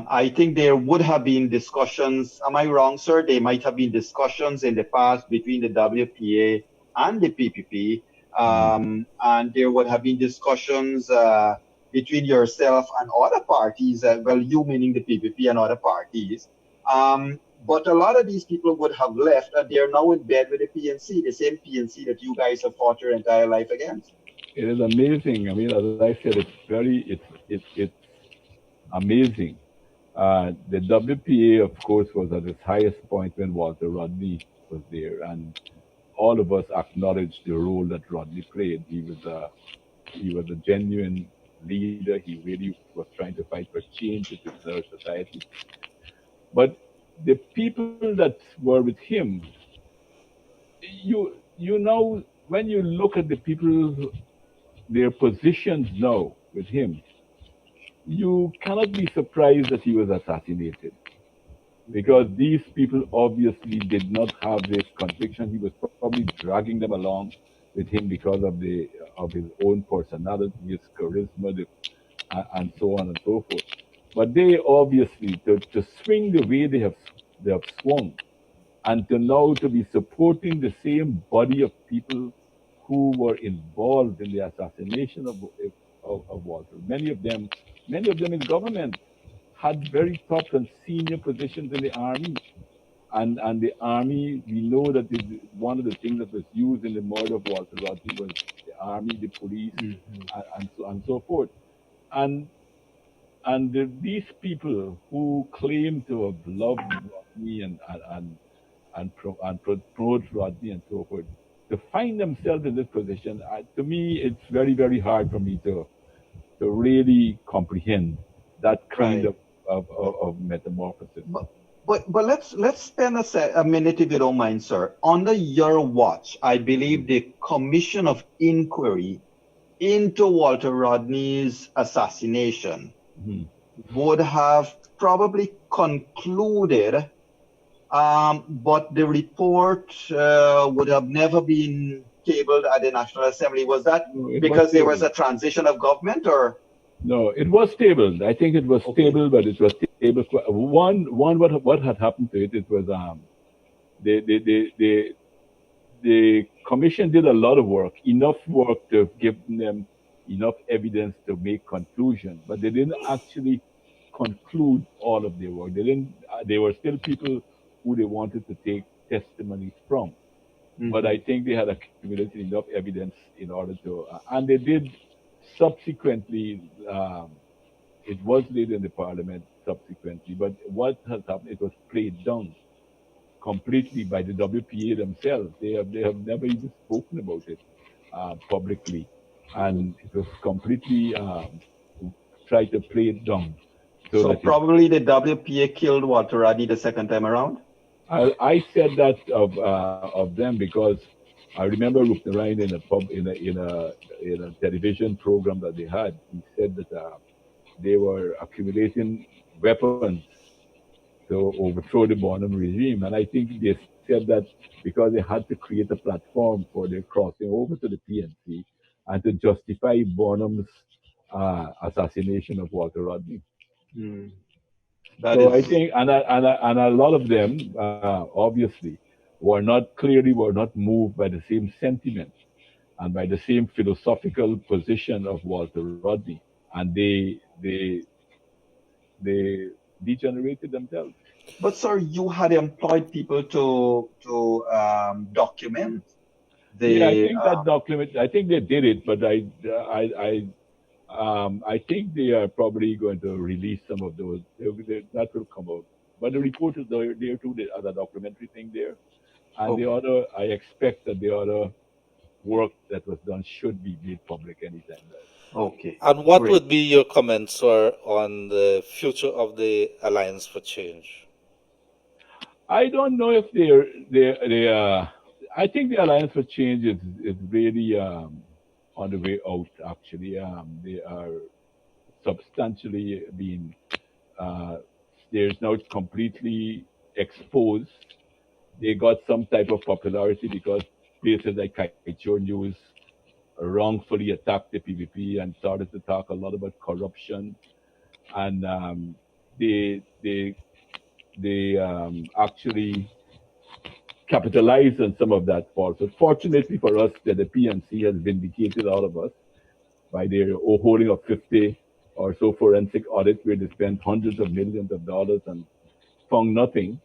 Speaker 1: I think there would have been discussions. Am I wrong, sir? There might have been discussions in the past between the WPA and the PPP,
Speaker 2: Mhm.
Speaker 1: and there would have been discussions between yourself and other parties. Well, you meaning the PPP and other parties. But a lot of these people would have left, and they're now in bed with the PNC, the same PNC that you guys have fought your entire life against.
Speaker 2: It is amazing. I mean, as I said, it's amazing. The WPA, of course, was at its highest point when Walter Rodney was there, and all of us acknowledged the role that Rodney played. He was a genuine leader. He really was trying to fight for change in our society. But the people that were with him, you know, when you look at the people, their positions now with him, you cannot be surprised that he was assassinated because these people obviously did not have this conviction. He was probably dragging them along with him because of his own personality, his charisma, and so on and so forth. But they obviously to swing the way they have swung, and to now to be supporting the same body of people who were involved in the assassination of Walter. Many of them in government had very top and senior positions in the army. And the army, we know that one of the things that was used in the murder of Walter Rodney was the army, the police,
Speaker 1: Mhm.
Speaker 2: and so forth. And these people who claim to have loved Rodney and promote Rodney and so forth, to find themselves in this position, to me, it's very, very hard for me to really comprehend that kind
Speaker 1: Right.
Speaker 2: of metamorphosis.
Speaker 1: But but let's spend a minute, if you don't mind, sir. Under your watch, I believe
Speaker 2: Mm.
Speaker 1: the Commission of Inquiry into Walter Rodney's assassination
Speaker 2: Mhm.
Speaker 1: would have probably concluded, but the report would have never been tabled at the National Assembly. Was that
Speaker 2: No, it was
Speaker 1: because there was
Speaker 2: stable.
Speaker 1: a transition of government, or?
Speaker 2: No, it was stable. I think it was
Speaker 1: Okay.
Speaker 2: stable, but it was stable. One, what had happened to it? It was the the the the, the commission did a lot of work, enough work to give them. enough evidence to make conclusions, but they didn't actually conclude all of their work. They didn't. They were still people who they wanted to take testimonies from. But I
Speaker 1: Hmm.
Speaker 2: think they had accumulated enough evidence in order to, and they did subsequently. It was laid in the parliament subsequently, but what has happened? It was played down completely by the WPA themselves. They have never even spoken about it publicly, and it was completely tried to play it down so
Speaker 1: So
Speaker 2: that it.
Speaker 1: probably the WPA killed Walter Rodney the second time around.
Speaker 2: I said that of them because I remember Rupert Ryan in a pub in a television program that they had. He said that they were accumulating weapons to overthrow the Bonham regime. And I think they said that because they had to create a platform for their crossing over to the PNC and to justify Bonham's assassination of Walter Rodney.
Speaker 1: Hmm. That
Speaker 2: So I
Speaker 1: is.
Speaker 2: think, and a lot of them, obviously, were not moved by the same sentiment and by the same philosophical position of Walter Rodney, and they degenerated themselves.
Speaker 1: But sir, you had employed people to document
Speaker 2: Yeah, I
Speaker 1: the.
Speaker 2: think that document. I think they did it, but I think they are probably going to release some of those. That will come out. But the report is there too. The other documentary thing there, and the
Speaker 1: Okay,
Speaker 2: other. I expect that the other work that was done should be made public anytime now.
Speaker 1: okay,
Speaker 3: And what
Speaker 1: great.
Speaker 3: would be your comments, sir, on the future of the Alliance for Change?
Speaker 2: I don't know if they. I think the Alliance for Change is really on the way out. Actually, they are substantially being. Uh, there's now completely exposed. They got some type of popularity because places like Kaicho News wrongfully attacked the PVP and started to talk a lot about corruption, and they they they actually capitalized on some of that falsehood. Fortunately for us, that the PNC has vindicated all of us by their holding of 50 or so forensic audits where they spent hundreds of millions of dollars and found nothing.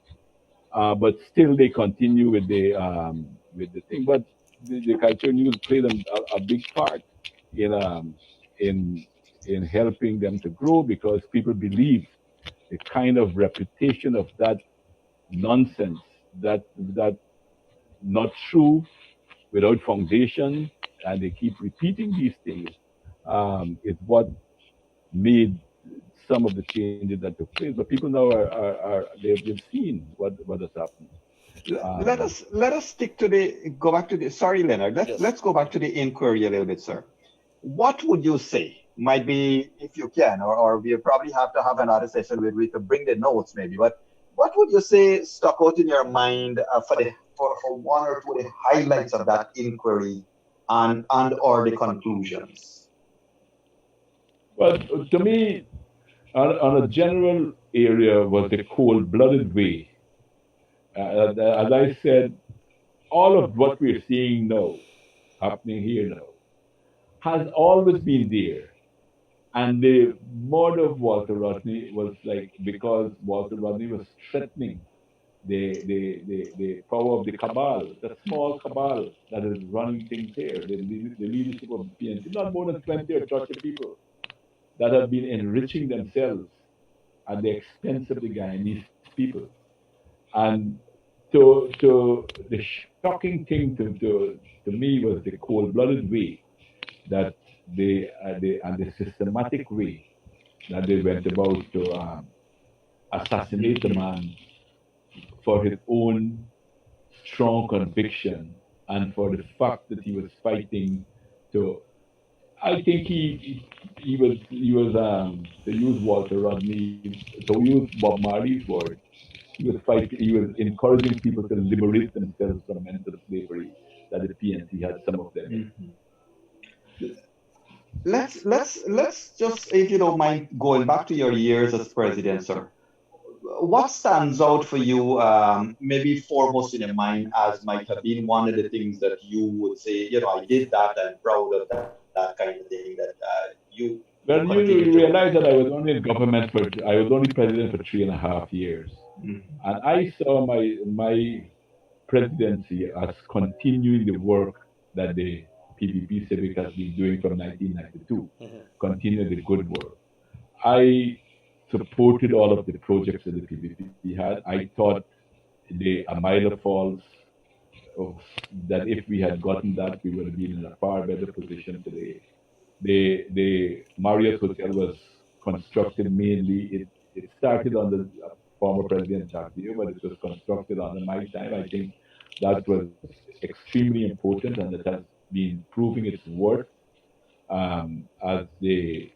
Speaker 2: But still, they continue with the thing. But the culture news played a big part in in in helping them to grow because people believe the kind of reputation of that nonsense, that not true, without foundation, and they keep repeating these things. Is what made some of the changes that took place. But people now they've seen what has happened.
Speaker 1: Let
Speaker 2: Um,
Speaker 1: us stick to the go back to the. Sorry, Leonard.
Speaker 3: Yes.
Speaker 1: Let's go back to the inquiry a little bit, sir. What would you say? Might be if you can, or we probably have to have another session where we could bring the notes, maybe. But what would you say stuck out in your mind for one or two of the highlights of that inquiry and or the conclusions?
Speaker 2: but to me, on a general area, was the cold-blooded way. As I said, all of what we're seeing now, happening here now, has always been there. And the murder of Walter Rodney was like because Walter Rodney was threatening the power of the cabal, the small cabal that is running things here, the leadership of the PNC, not more than 20 or 30 people that have been enriching themselves at the expense of the Guyanese people. And the shocking thing to me was the cold-blooded way that the systematic way that they went about to assassinate the man for his own strong conviction and for the fact that he was fighting to. I think he was to use Walter Rodney to use Bob Marley's word. He was encouraging people to liberate themselves from mental slavery that the PNC had some of them in.
Speaker 1: Mhm. Let's just, if you don't mind, going back to your years as president, sir. What stands out for you, maybe foremost in your mind, as might have been one of the things that you would say, I did that, I'm proud of that. kind of thing that you
Speaker 2: Well,
Speaker 1: continue
Speaker 2: you
Speaker 1: to.
Speaker 2: realize that I was only president for 3.5 years,
Speaker 1: Mhm.
Speaker 2: and I saw my presidency as continuing the work that the PPP Civic has been doing from 1992, continue the good work. I supported all of the projects that the PPP had. I thought the Amila Falls, of, that if we had gotten that, we would have been in a far better position today. The Marriott Hotel was constructed mainly. It started under former President Jacques, but it was constructed under my time. I think that was extremely important, and it has been proving its worth as a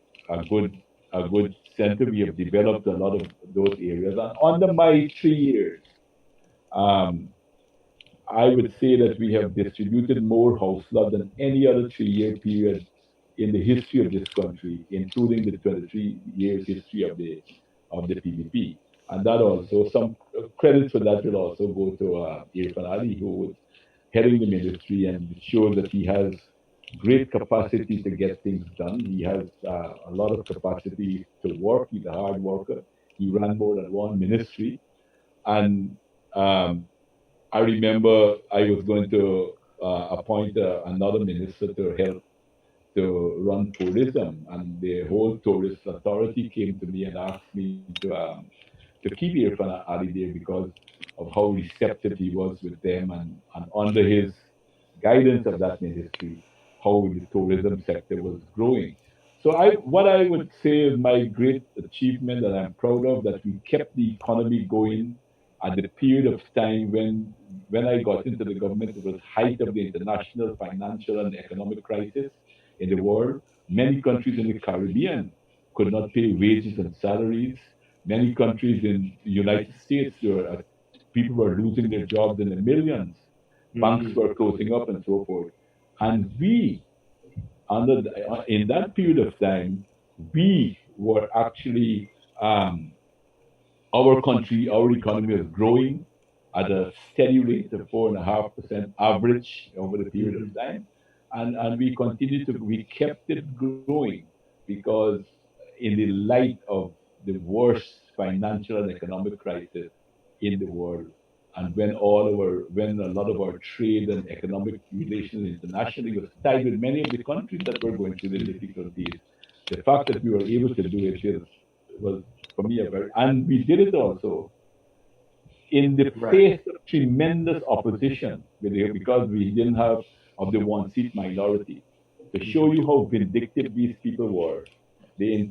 Speaker 2: good a good center. We have developed a lot of those areas, and under my 3 years, um, I would say that we have distributed more house lot than any other 3 year period in the history of this country, including the 23 years history of the PPP. And that also, some credit for that will also go to Irfan Ali, who was heading the ministry, and it shows that he has great capacity to get things done. He has a lot of capacity to work. He's a hard worker. He ran more than one ministry. And um, I remember I was going to appoint another minister to help to run tourism, and the whole tourist authority came to me and asked me to keep Irfan Ali there because of how receptive he was with them, and under his guidance of that ministry, how the tourism sector was growing. So what I would say is my great achievement that I'm proud of, that we kept the economy going at the period of time when I got into the government. It was height of the international financial and economic crisis in the world. Many countries in the Caribbean could not pay wages and salaries. Many countries in the United States, people were losing their jobs in the millions. Banks
Speaker 1: Mhm.
Speaker 2: were closing up and so forth. And in that period of time, we were actually um, our country, our economy was growing at a steady rate of 4.5% average over the period of
Speaker 1: Mhm.
Speaker 2: time. And we kept it growing because in the light of the worst financial and economic crisis in the world, and when a lot of our trade and economic relations internationally was tied with many of the countries that were going through the difficulties, the fact that we were able to do it was for me a very, and we did it also in the
Speaker 1: Right.
Speaker 2: face of tremendous opposition because we didn't have of the one seat minority. To show you how vindictive these people were, the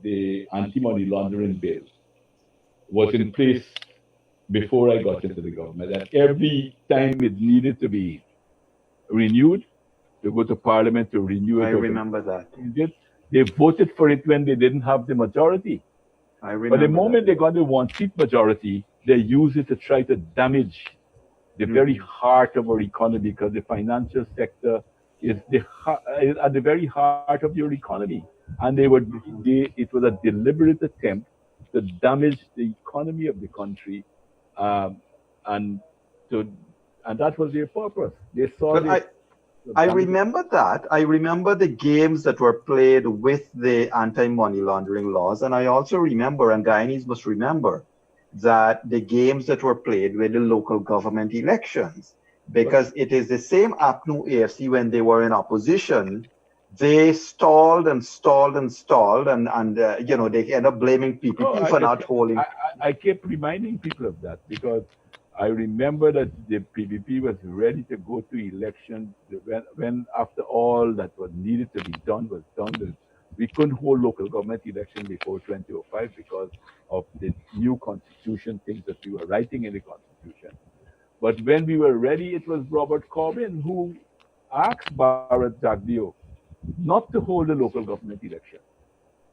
Speaker 2: the anti-money laundering bill was in place before I got into the government, and every time it needed to be renewed, to go to parliament to renew
Speaker 1: I
Speaker 2: it or to
Speaker 1: remember that.
Speaker 2: change it, they voted for it when they didn't have the majority.
Speaker 1: I
Speaker 2: But the
Speaker 1: remember that.
Speaker 2: moment they got the one seat majority, they use it to try to damage the very
Speaker 1: Mhm.
Speaker 2: heart of our economy, because the financial sector is at the very heart of your economy. And
Speaker 1: Mhm.
Speaker 2: it was a deliberate attempt to damage the economy of the country, um, and to and that was their purpose. They saw
Speaker 1: But
Speaker 2: this
Speaker 1: I
Speaker 2: damage.
Speaker 1: remember that. I remember the games that were played with the anti-money laundering laws. And I also remember, and Guyanese must remember, that the games that were played with the local government elections,
Speaker 2: But
Speaker 1: because it is the same APNU AFC when they were in opposition, they stalled and stalled and stalled, and they end up blaming
Speaker 2: no,
Speaker 1: PPP for not
Speaker 2: I,
Speaker 1: holding.
Speaker 2: I kept reminding people of that because I remember that the PPP was ready to go to election when after all that was needed to be done was done. We couldn't hold local government election before 2005 because of the new constitution, things that we were writing in the constitution. But when we were ready, it was Robert Corbyn who asked Bharat Jagdeo not to hold a local government election.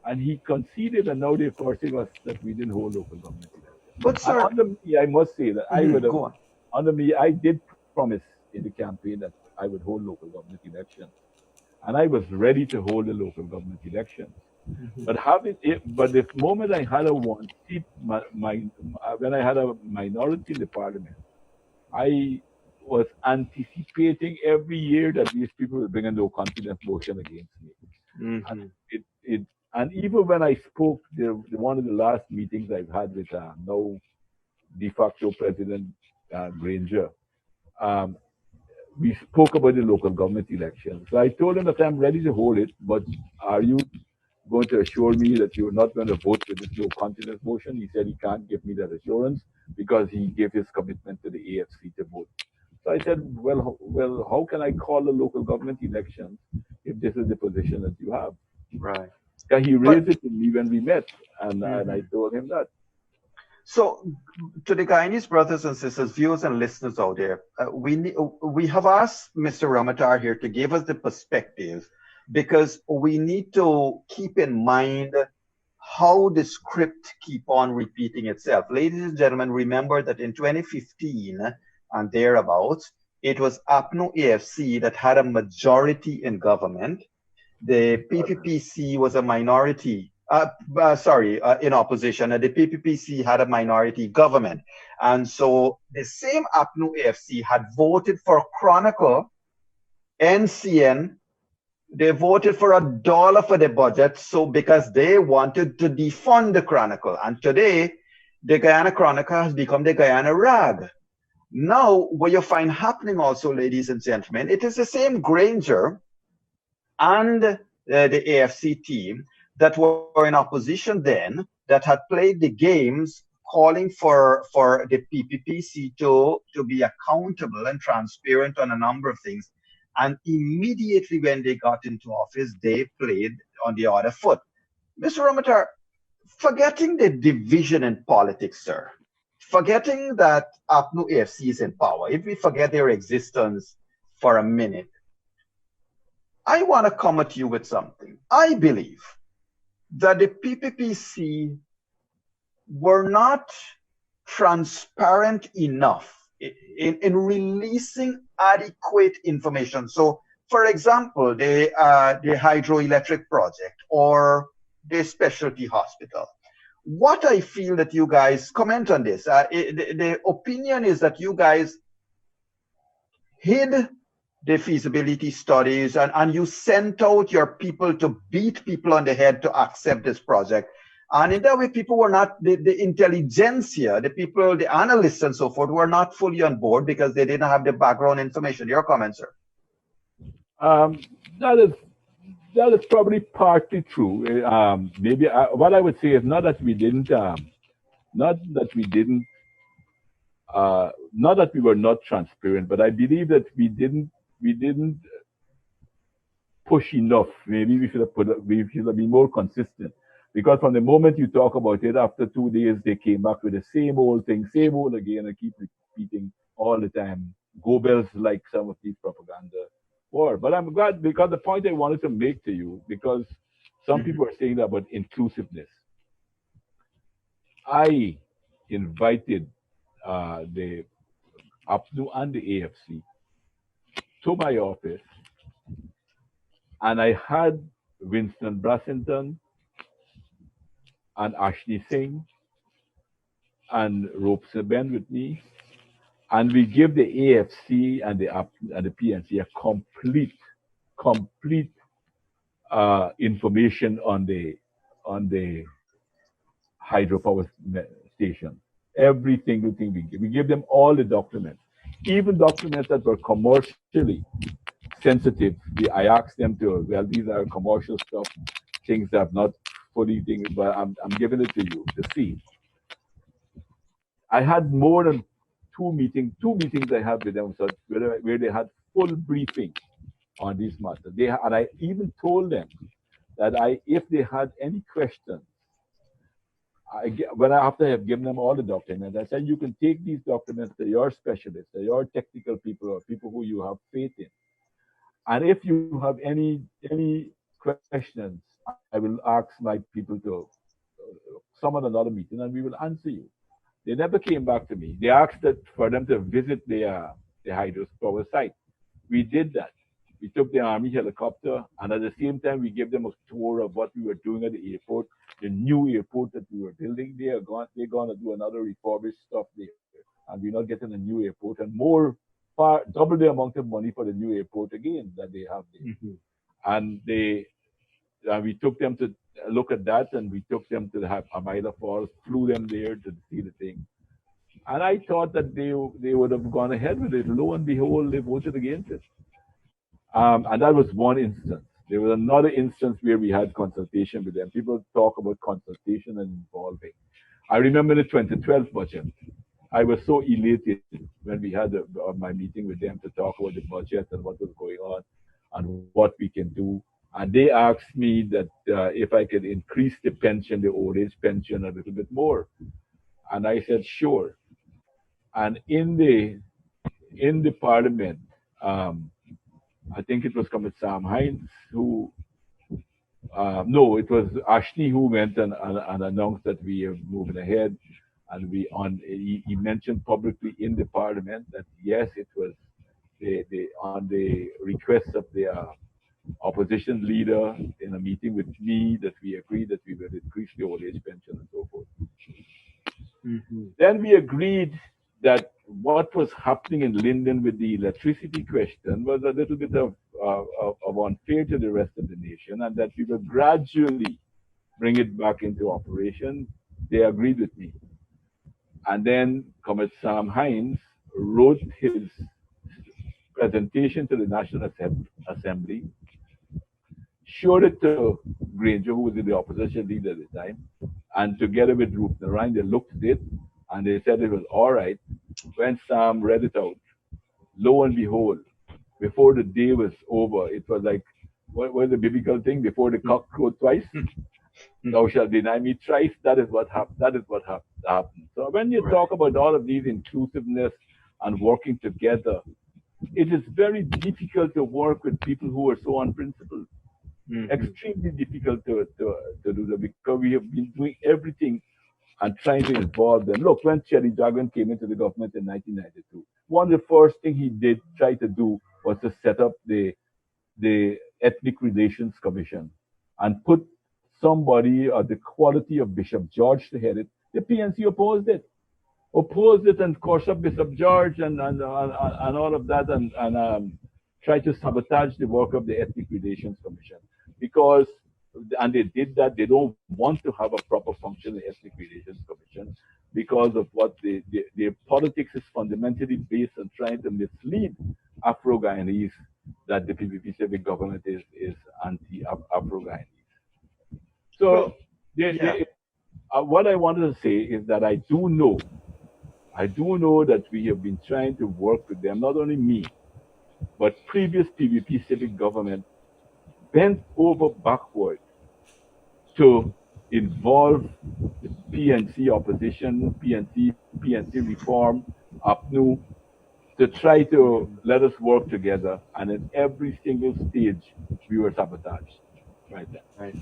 Speaker 2: And he conceded, and now they're forcing us that we didn't hold local government election.
Speaker 1: But,
Speaker 2: And
Speaker 1: sir,
Speaker 2: under me, I must say that I would have,
Speaker 1: go on.
Speaker 2: under me, I did promise in the campaign that I would hold local government elections, and I was ready to hold the local government elections. But the moment I had a one seat, when I had a minority in the parliament, I was anticipating every year that these people will bring a no confidence motion against me. And
Speaker 1: Mm-hmm.
Speaker 2: it and even when I spoke, one of the last meetings I've had with now de facto President Granger, um, we spoke about the local government elections. So I told him that I'm ready to hold it, but are you going to assure me that you're not going to vote for this no confidence motion? He said he can't give me that assurance because he gave his commitment to the AFC to vote. So I said, well, how can I call the local government elections if this is the position that you have?
Speaker 1: Right.
Speaker 2: And he
Speaker 1: But
Speaker 2: raised it to me when we met, and I
Speaker 1: mhm.
Speaker 2: told him that.
Speaker 1: So, to the Guyanese brothers and sisters, viewers and listeners out there, we have asked Mr. Ramatar here to give us the perspective because we need to keep in mind how the script keep on repeating itself. Ladies and gentlemen, remember that in 2015 and thereabouts, it was APNO AFC that had a majority in government. The PPPC was a minority, in opposition, and the PPPC had a minority government. And so the same APNU AFC had voted for Chronicle, NCN, they voted for $1 for the budget, so because they wanted to defund the Chronicle. And today, the Guyana Chronicle has become the Guyana Rag. Now, what you find happening also, ladies and gentlemen, it is the same Granger and the AFC team that were in opposition then that had played the games calling for the PPPC to be accountable and transparent on a number of things. And immediately when they got into office, they played on the other foot. Mr. Ramatar, forgetting the division in politics, sir, forgetting that APNU AFC is in power, if we forget their existence for a minute, I want to come at you with something. I believe that the PPPC were not transparent enough in releasing adequate information. So, for example, the hydroelectric project or the specialty hospital. What I feel that you guys comment on this, the opinion is that you guys hid the feasibility studies and you sent out your people to beat people on the head to accept this project. And in that way, people were not, the intelligentsia, the people, the analysts and so forth, were not fully on board because they didn't have the background information. Your comment, sir.
Speaker 2: Um, that is that is probably partly true. Maybe what I would say is not that we didn't, not that we were not transparent, but I believe that we didn't push enough. Maybe we should have been more consistent. Because from the moment you talk about it, after 2 days they came back with the same old thing, same old again, and keep repeating all the time. Goebbels like some of these propaganda war. But I'm glad because the point I wanted to make to you, because some
Speaker 1: Mhm.
Speaker 2: people are saying that about inclusiveness. I invited the APNU and the AFC to my office, and I had Winston Brassington and Ashley Singh and Robeson Ben with me, and we give the AFC and the PNC a complete information on the hydropower station. Every single thing we give them all the documents, even documents that were commercially sensitive. I asked them to, well, these are commercial stuff, things that have not fully things, but I'm giving it to you to see. I had more than two meetings I had with them, so where they had full briefing on these matters. And I even told them that if they had any questions, when after I have given them all the documents, I said you can take these documents to your specialists, to your technical people, or people who you have faith in. And if you have any questions, I will ask my people to summon another meeting, and we will answer you. They never came back to me. They asked for them to visit the hydropower site. We did that. We took the army helicopter, and at the same time, we gave them a tour of what we were doing at the airport, the new airport that we were building. They're going to do another refurbished stuff there, and we're not getting a new airport and more. double the amount of money for the new airport again that they have there.
Speaker 1: Mhm.
Speaker 2: And we took them to look at that, and we took them to the Hamida Falls, flew them there to see the thing. And I thought that they would have gone ahead with it. Lo and behold, they voted against it. And that was one instance. There was another instance where we had consultation with them. People talk about consultation and involving. I remember the 2012 budget. I was so elated when we had my meeting with them to talk about the budget and what was going on and what we can do. And they asked me that if I could increase the pension, the old age pension, a little bit more. And I said, sure. And in the parliament, um, I think it was Comrade Sam Hines who, no, it was Ashley who went and announced that we are moving ahead. And he mentioned publicly in the parliament that yes, it was on the request of the opposition leader in a meeting with me that we agreed that we would increase the old age pension and so forth.
Speaker 1: Mhm.
Speaker 2: Then we agreed that what was happening in Linden with the electricity question was a little bit of unfair to the rest of the nation, and that we would gradually bring it back into operation. They agreed with me. And then Comrade Sam Hines wrote his presentation to the National Assembly, showed it to Granger, who was the opposition leader at the time, and together with Ruth Narayan, they looked at it and they said it was all right. When Sam read it out, lo and behold, before the day was over, it was like, what was the biblical thing? Before the cock crowed twice, thou shalt deny me thrice. That is what happened. That is what happened. So when you
Speaker 1: Right.
Speaker 2: talk about all of these inclusiveness and working together, it is very difficult to work with people who are so unprincipled.
Speaker 1: Mhm.
Speaker 2: Extremely difficult to do that because we have been doing everything and trying to involve them. Look, when Cherry Dragon came into the government in 1992, one of the first things he did try to do was to set up the Ethnic Relations Commission and put somebody of the quality of Bishop George to head it. The PNC opposed it and course up Bishop George and all of that and try to sabotage the work of the Ethnic Relations Commission because and they did that. They don't want to have a proper functioning Ethnic Relations Commission because of what their politics is fundamentally based on trying to mislead Afro-Guyanese that the PPP civic government is anti-Afro-Guyanese. So
Speaker 1: Well, yeah.
Speaker 2: they, what I wanted to say is that I do know that we have been trying to work with them, not only me, but previous PVP civic government bent over backward to involve the PNC opposition, PNC reform, APNU, to try to
Speaker 1: Mhm.
Speaker 2: let us work together. And in every single stage, we were sabotaged. Right then.
Speaker 1: Right.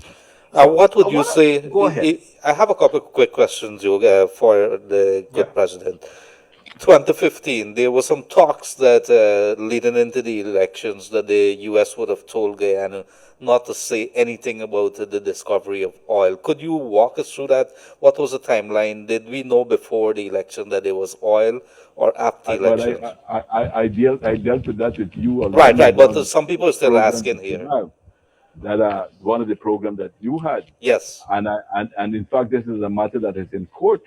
Speaker 1: So
Speaker 3: What
Speaker 1: I
Speaker 3: would you
Speaker 1: want
Speaker 3: say?
Speaker 1: to go ahead.
Speaker 3: I have a couple of quick questions, Yoga, for the
Speaker 1: Yeah.
Speaker 3: good president. 2015, there were some talks that leading into the elections that the U.S. would have told Guyana not to say anything about the discovery of oil. Could you walk us through that? What was the timeline? Did we know before the election that there was oil or after the
Speaker 2: Well,
Speaker 3: elections?
Speaker 2: I dealt with that with you
Speaker 3: Right,
Speaker 2: already in
Speaker 3: right.
Speaker 2: one
Speaker 3: But
Speaker 2: of the
Speaker 3: some people are still
Speaker 2: programs
Speaker 3: asking
Speaker 2: that you
Speaker 3: here.
Speaker 2: have. That one of the programs that you had,
Speaker 3: Yes.
Speaker 2: and in fact, this is a matter that is in court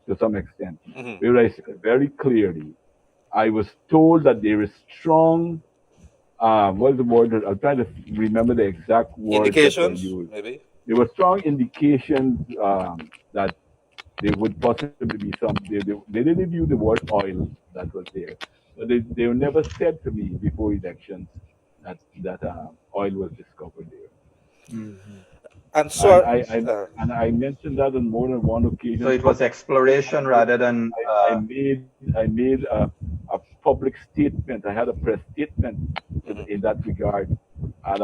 Speaker 2: to some extent,
Speaker 3: Hmm.
Speaker 2: where I said very clearly, I was told that there is strong, what's the word? I'm trying to remember the exact words that were
Speaker 3: Indications,
Speaker 2: used.
Speaker 3: maybe.
Speaker 2: There were strong indications that there would possibly be some. They didn't use the word oil that was there, but they never said to me before elections that oil was discovered there.
Speaker 1: Mhm.
Speaker 3: And
Speaker 2: And
Speaker 3: so, uh,
Speaker 2: I mentioned that on more than one
Speaker 1: So
Speaker 2: occasion
Speaker 1: it was
Speaker 2: publicly.
Speaker 1: exploration rather than.
Speaker 2: I made a public statement. I had a press statement
Speaker 3: mhm,
Speaker 2: in that regard, and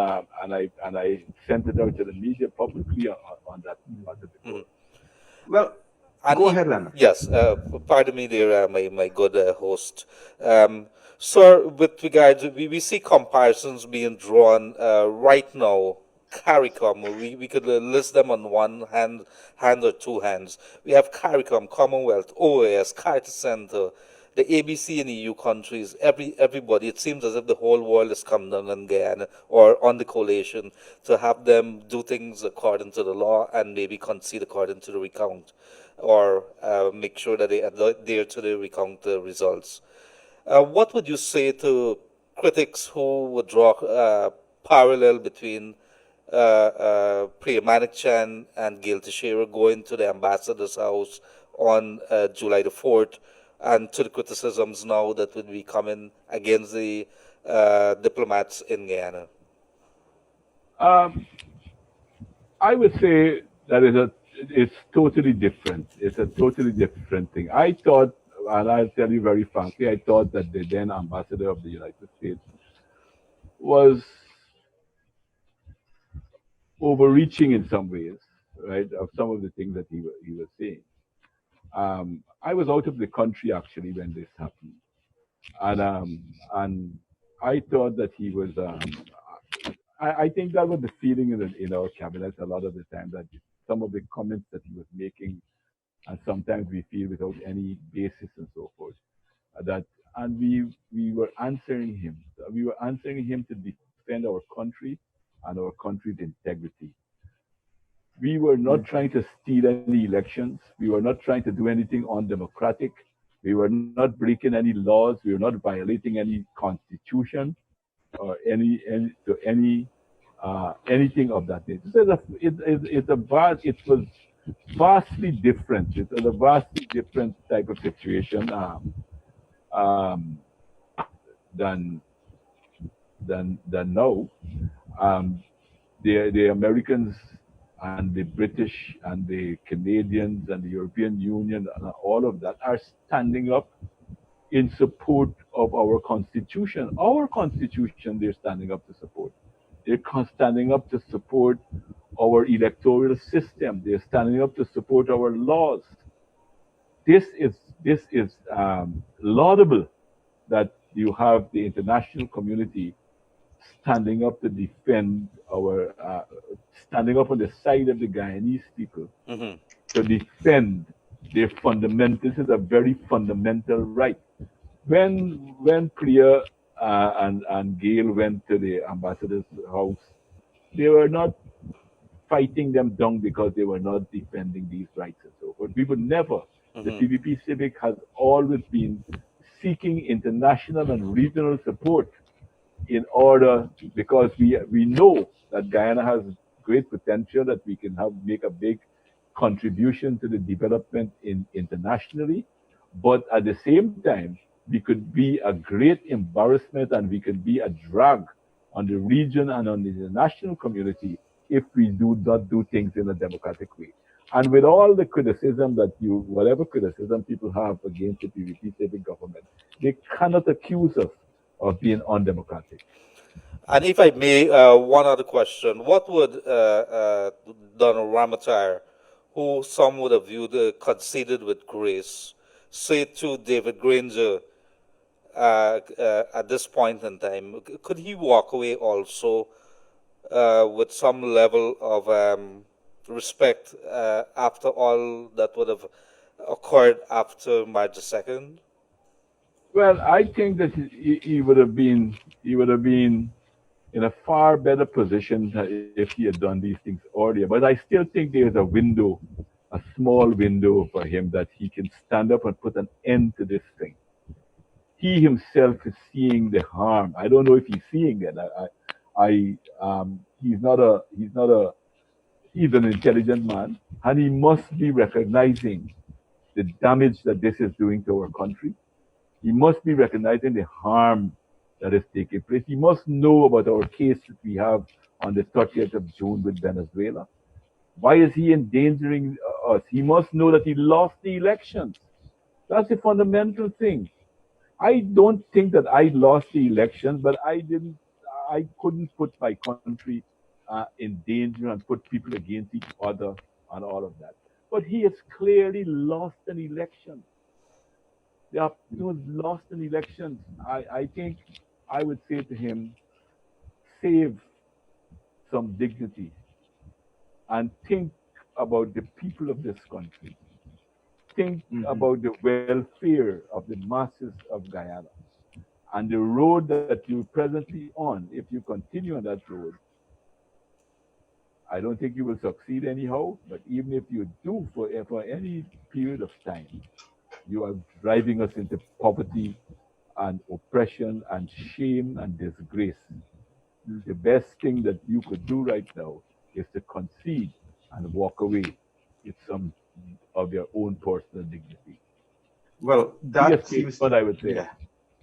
Speaker 2: I sent it out to the media publicly on that matter
Speaker 3: mhm.
Speaker 2: before.
Speaker 1: Well,
Speaker 3: And
Speaker 1: go ahead, Leonard.
Speaker 3: yes, pardon me, dear, my good host. Sir, with regards, we see comparisons being drawn right now. CARICOM, we could list them on one hand or two hands. We have CARICOM, Commonwealth, OAS, Carter Center, the ABC and EU countries, everybody, it seems as if the whole world has come down on Guyana or on the coalition to have them do things according to the law and maybe concede according to the recount, or make sure that they adhere to the recount results. What would you say to critics who would draw parallel between Priya Manikchan and Gail Teixeira going to the ambassador's house on July the 4th, and to the criticisms now that would be coming against the diplomats in Guyana?
Speaker 2: Um, I would say that it's totally different. It's a totally different thing. I thought, and I'll tell you very frankly, I thought that the then ambassador of the United States was overreaching in some ways, right? Of some of the things that he was saying. I was out of the country actually when this happened, and I thought that he was. I think that was the feeling in our cabinet a lot of the time, that some of the comments that he was making, and sometimes we feel without any basis and so forth. That and we were answering him. We were answering him to defend our country and our country's integrity. We were not trying to steal any elections. We were not trying to do anything undemocratic. We were not breaking any laws. We were not violating any constitution or anything of that nature. So it was vastly different. It was a vastly different type of situation um, than than now. Um, the Americans and the British and the Canadians and the European Union and all of that are standing up in support of our Constitution. Our Constitution, they're standing up to support. They're standing up to support our electoral system. They're standing up to support our laws. This is laudable that you have the international community standing up to defend standing up on the side of the Guyanese people
Speaker 3: Hmm.
Speaker 2: to defend their fundamental. This is a very fundamental right. When Priya and Gail went to the ambassador's house, they were not fighting them down because they were not defending these rights and so forth. We would never. The
Speaker 3: Hmm.
Speaker 2: PVP Civic has always been seeking international and regional support in order, because we know that Guyana has great potential, that we can make a big contribution to the development internationally, but at the same time we could be a great embarrassment and we could be a drag on the region and on the international community if we do not do things in a democratic way. And with all the criticism whatever criticism people have against the PVP civic government, they cannot accuse us of being undemocratic.
Speaker 3: And if I may, one other question. What would Donald Ramoutar, who some would have viewed conceded with grace, say to David Granger at this point in time? Could he walk away also with some level of respect after all that would have occurred after March the 2nd?
Speaker 2: Well, I think that he would have been in a far better position if he had done these things earlier. But I still think there's a window, a small window for him, that he can stand up and put an end to this thing. He himself is seeing the harm. I don't know if he's seeing it. He's an intelligent man, and he must be recognizing the damage that this is doing to our country. He must be recognizing the harm that is taking place. He must know about our case that we have on the 30th of June with Venezuela. Why is he endangering us? He must know that he lost the elections. That's the fundamental thing. I don't think that I lost the elections, but I couldn't put my country in danger and put people against each other and all of that. But he has clearly lost an election. They are lost in elections. I think I would say to him, save some dignity and think about the people of this country. think
Speaker 1: Mm-hmm.
Speaker 2: about the welfare of the masses of Guyana and the road that you're presently on. If you continue on that road, I don't think you will succeed anyhow. But even if you do for any period of time, you are driving us into poverty and oppression and shame and disgrace. The best thing that you could do right now is to concede and walk away with some of your own personal dignity.
Speaker 1: Well,
Speaker 2: Be a
Speaker 1: that seems
Speaker 2: statesman,
Speaker 1: to,
Speaker 2: I would say.
Speaker 1: yeah,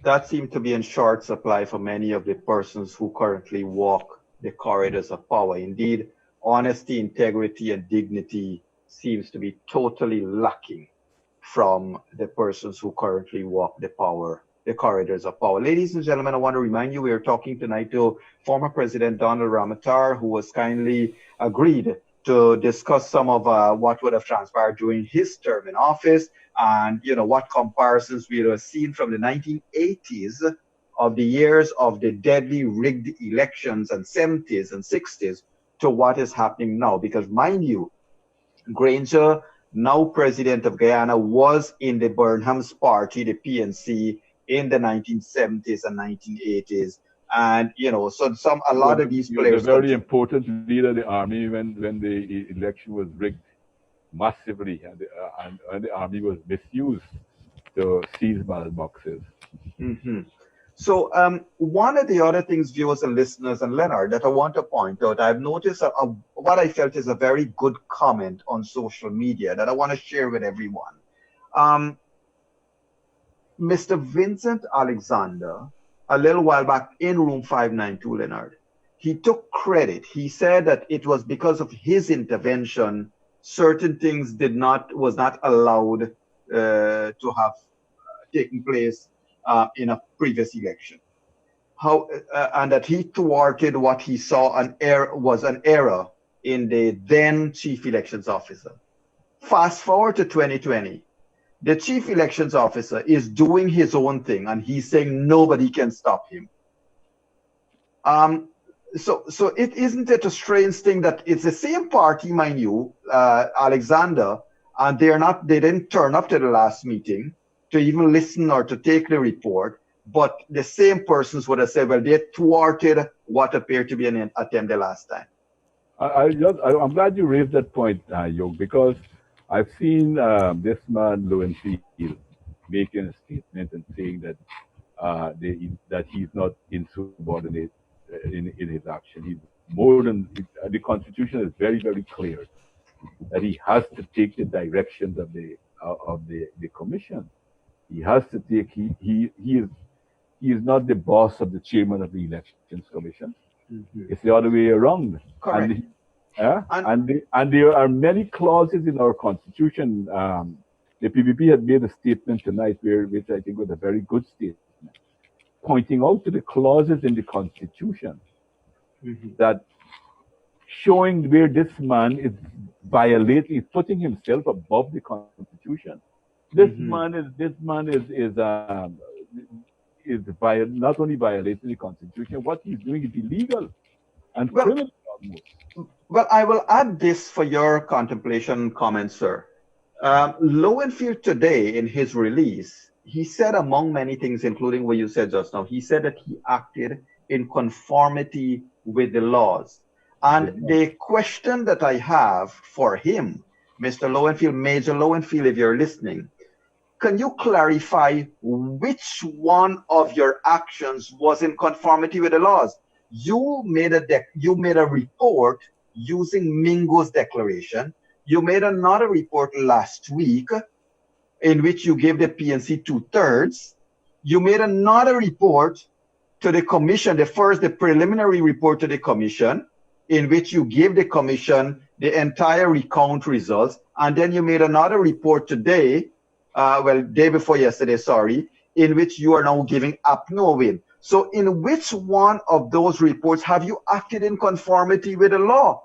Speaker 1: that seemed to be in short supply for many of the persons who currently walk the corridors of power. Indeed, honesty, integrity, and dignity seems to be totally lacking from the persons who currently walk the corridors of power. Ladies and gentlemen, I want to remind you we are talking tonight to former President Donald Ramoutar, who has kindly agreed to discuss some of what would have transpired during his term in office, and what comparisons we have seen from the 1980s of the years of the deadly rigged elections and 70s and 60s to what is happening now. Because mind you, Granger, now president of Guyana, was in the Burnham's party, the PNC, in the 1970s and 1980s. And, so a lot of these
Speaker 2: He was a
Speaker 1: players
Speaker 2: very
Speaker 1: continue.
Speaker 2: important leader of the army when the election was rigged massively, and the army was misused to seize ballot boxes.
Speaker 1: Hmm. So, one of the other things, viewers and listeners and Leonard, that I want to point out, I've noticed what I felt is a very good comment on social media that I want to share with everyone. Um, Mr. Vincent Alexander, a little while back in room 592, Leonard, he took credit. He said that it was because of his intervention, certain things was not allowed to have taken place in a previous election. And that he thwarted what he saw an error in the then chief elections officer. Fast forward to 2020, the chief elections officer is doing his own thing, and he's saying nobody can stop him. Um, so it isn't a strange thing that it's the same party, mind you, Alexander, and they didn't turn up to the last meeting to even listen or to take the report, but the same persons would have said, well, they thwarted what appeared to be an attempt the last time.
Speaker 2: I'm glad you raised that point, Yog, because I've seen this man Lowenfield making a statement and saying that that he's not insubordinate in his action. He's more than the Constitution is very very clear that he has to take the directions of the commission. He has to take he is not the boss of the chairman of the elections commission. It's
Speaker 1: Mhm.
Speaker 2: the other way around.
Speaker 1: Correct. And
Speaker 2: And there are many clauses in our constitution. The PPP had made a statement tonight, which I think was a very good statement, pointing out to the clauses in the constitution
Speaker 1: mhm,
Speaker 2: that showing where this man is violating, is putting himself above the constitution.
Speaker 1: mhm.
Speaker 2: This man not only violating the constitution, what he's doing is illegal and
Speaker 1: Well,
Speaker 2: criminal almost.
Speaker 1: well, I will add this for your contemplation and comment, sir. Lowenfield today, in his release, he said, among many things, including what you said just now, he said that he acted in conformity with the laws. And
Speaker 2: Did not.
Speaker 1: the question that I have for him, Mr. Lowenfield, Major Lowenfield, if you're listening, can you clarify which one of your actions was in conformity with the laws? You made a report using Mingo's declaration. You made another report last week in which you gave the PNC 2/3. You made another report to the commission, the preliminary report to the commission, in which you gave the commission the entire recount results, and then you made another report today, day before yesterday, sorry, in which you are now giving APNO win. So, in which one of those reports have you acted in conformity with the law?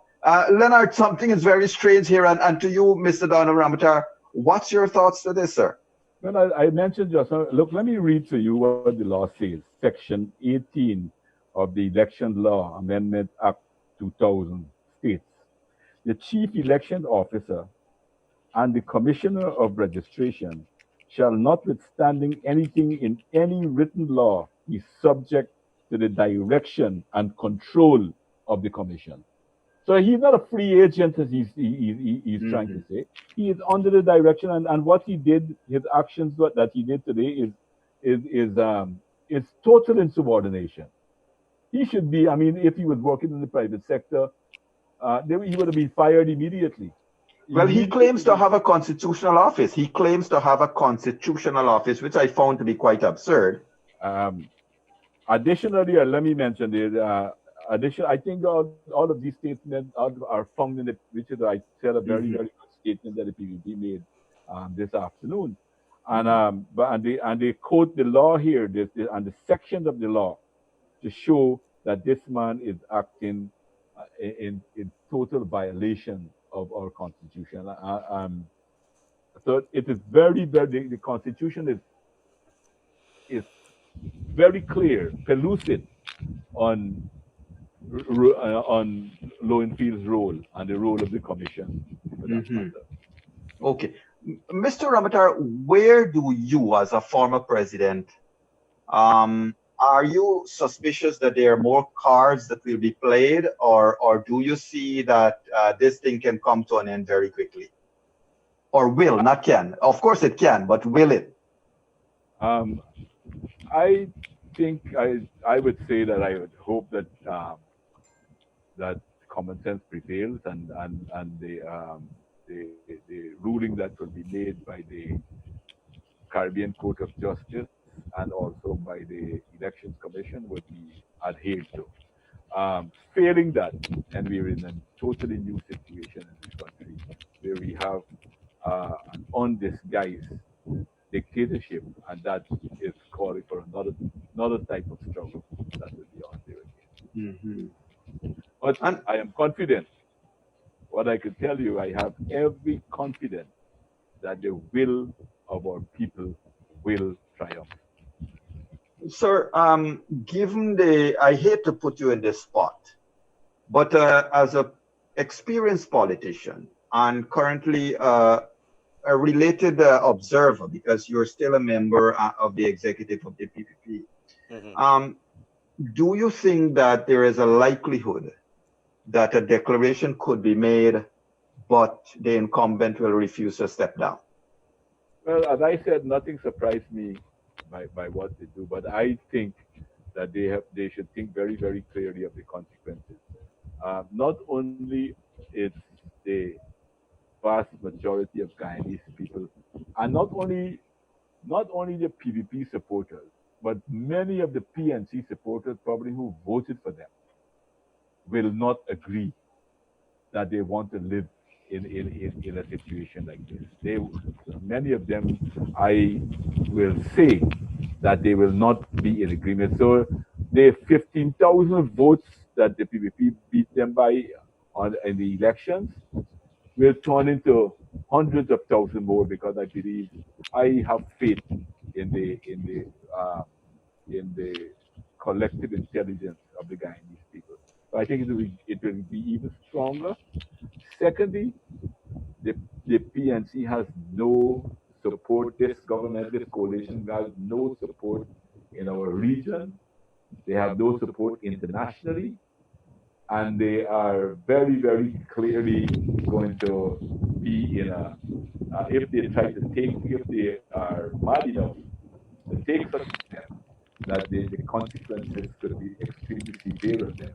Speaker 1: Leonard, something is very strange here, and to you, Mr. Donald Ramoutar, what's your thoughts to this, sir?
Speaker 2: Well, I mentioned just now, look, let me read to you what the law says. Section 18 of the Election Law Amendment Act 2000 states the chief election officer and the Commissioner of Registration shall, notwithstanding anything in any written law, be subject to the direction and control of the Commission. So he's not a free agent, as he's trying to
Speaker 1: Mm-hmm.
Speaker 2: say. He is under the direction, and what he did, his actions that he did today is is um, is total insubordination. He should be. I mean, if he was working in the private sector, he would have been fired immediately.
Speaker 1: Well, he claims to
Speaker 2: Immediately.
Speaker 1: have a constitutional office. He claims to have a constitutional office, which I found to be quite absurd.
Speaker 2: Um, Additionally, let me mention the addition. I think all of these statements are found in the, which is I said a very
Speaker 1: Mm-hmm.
Speaker 2: very good statement that the PVP made this afternoon, and
Speaker 1: Mm-hmm.
Speaker 2: they quote the law here, and the sections of the law to show that this man is acting in total violation of our constitution. So it is very the constitution is very clear, pellucid on on Lowenfield's role and the role of the commission for that
Speaker 1: Mm-hmm.
Speaker 2: matter.
Speaker 1: Okay. Mr. Ramoutar, where do you, as a former president, are you suspicious that there are more cards that will be played, or do you see that this thing can come to an end very quickly? Or will, not can. Of course it can, but will it?
Speaker 2: Um, I think I would say that I would hope that common sense prevails, and the ruling that will be made by the Caribbean Court of Justice and also by the Elections Commission would be adhered to. Failing that, and we're in a totally new situation in this country where we have an undisguised dictatorship, and that is calling for another type of struggle that will be on there again.
Speaker 1: Mm-hmm.
Speaker 2: But
Speaker 1: And
Speaker 2: I am confident. What I can tell you, I have every confidence that the will of our people will triumph.
Speaker 1: sir, given I hate to put you in this spot, but as a experienced politician and currently a related observer, because you're still a member of the executive of the PPP,
Speaker 3: Hmm.
Speaker 1: um, do you think that there is a likelihood that a declaration could be made, but the incumbent will refuse to step down?
Speaker 2: Well, as I said, nothing surprised me by what they do, but I think that they should think very clearly of the consequences. Not only it's the vast majority of Guyanese people, and not only the PVP supporters, but many of the PNC supporters probably who voted for them will not agree that they want to live in a situation like this. Many of them, I will say that they will not be in agreement. So the 15,000 votes that the PVP beat them by in the elections will turn into hundreds of thousands more, because I have faith in uh, the collective intelligence of the Guyanese people. So I think it will be even stronger. Secondly, the the PNC has no support. This government, this coalition has no support in our region. They have no support internationally, and they are very clearly going to be in a if they are mad enough to take such a step, that the consequences could be extremely severe on them.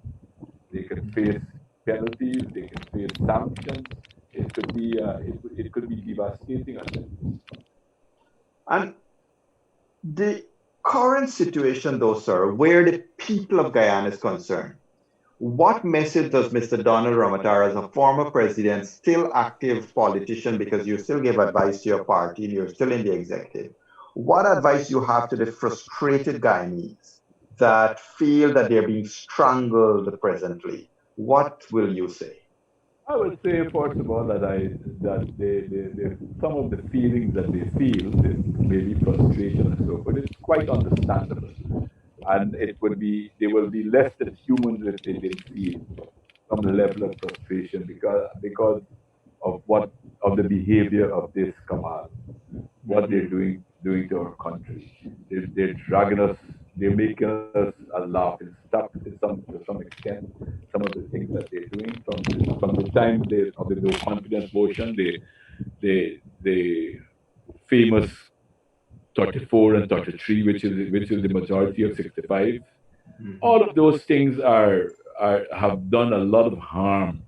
Speaker 2: They could face penalties, they could face sanctions. It could be devastating on them.
Speaker 1: And the current situation, though, sir, where the people of Guyana is concerned, what message does Mr. Donald Ramoutar, as a former president, still active politician, because you still give advice to your party and you're still in the executive, what advice you have to the frustrated Guyanese that feel that they're being strangled presently? What will you say?
Speaker 2: I would say, first of all, that some of the feelings that they feel, maybe frustration and so forth, it's quite understandable, and they will be less than humans if they didn't feel some level of frustration because of what of the behavior of this cabal, what they're doing to our country. They're dragging us, they're making us laugh and stuck to some extent. Some of the things that they're doing from the time of the no confidence motion, the famous 34 and 33, which is the majority of 65. All of those things are have done a lot of harm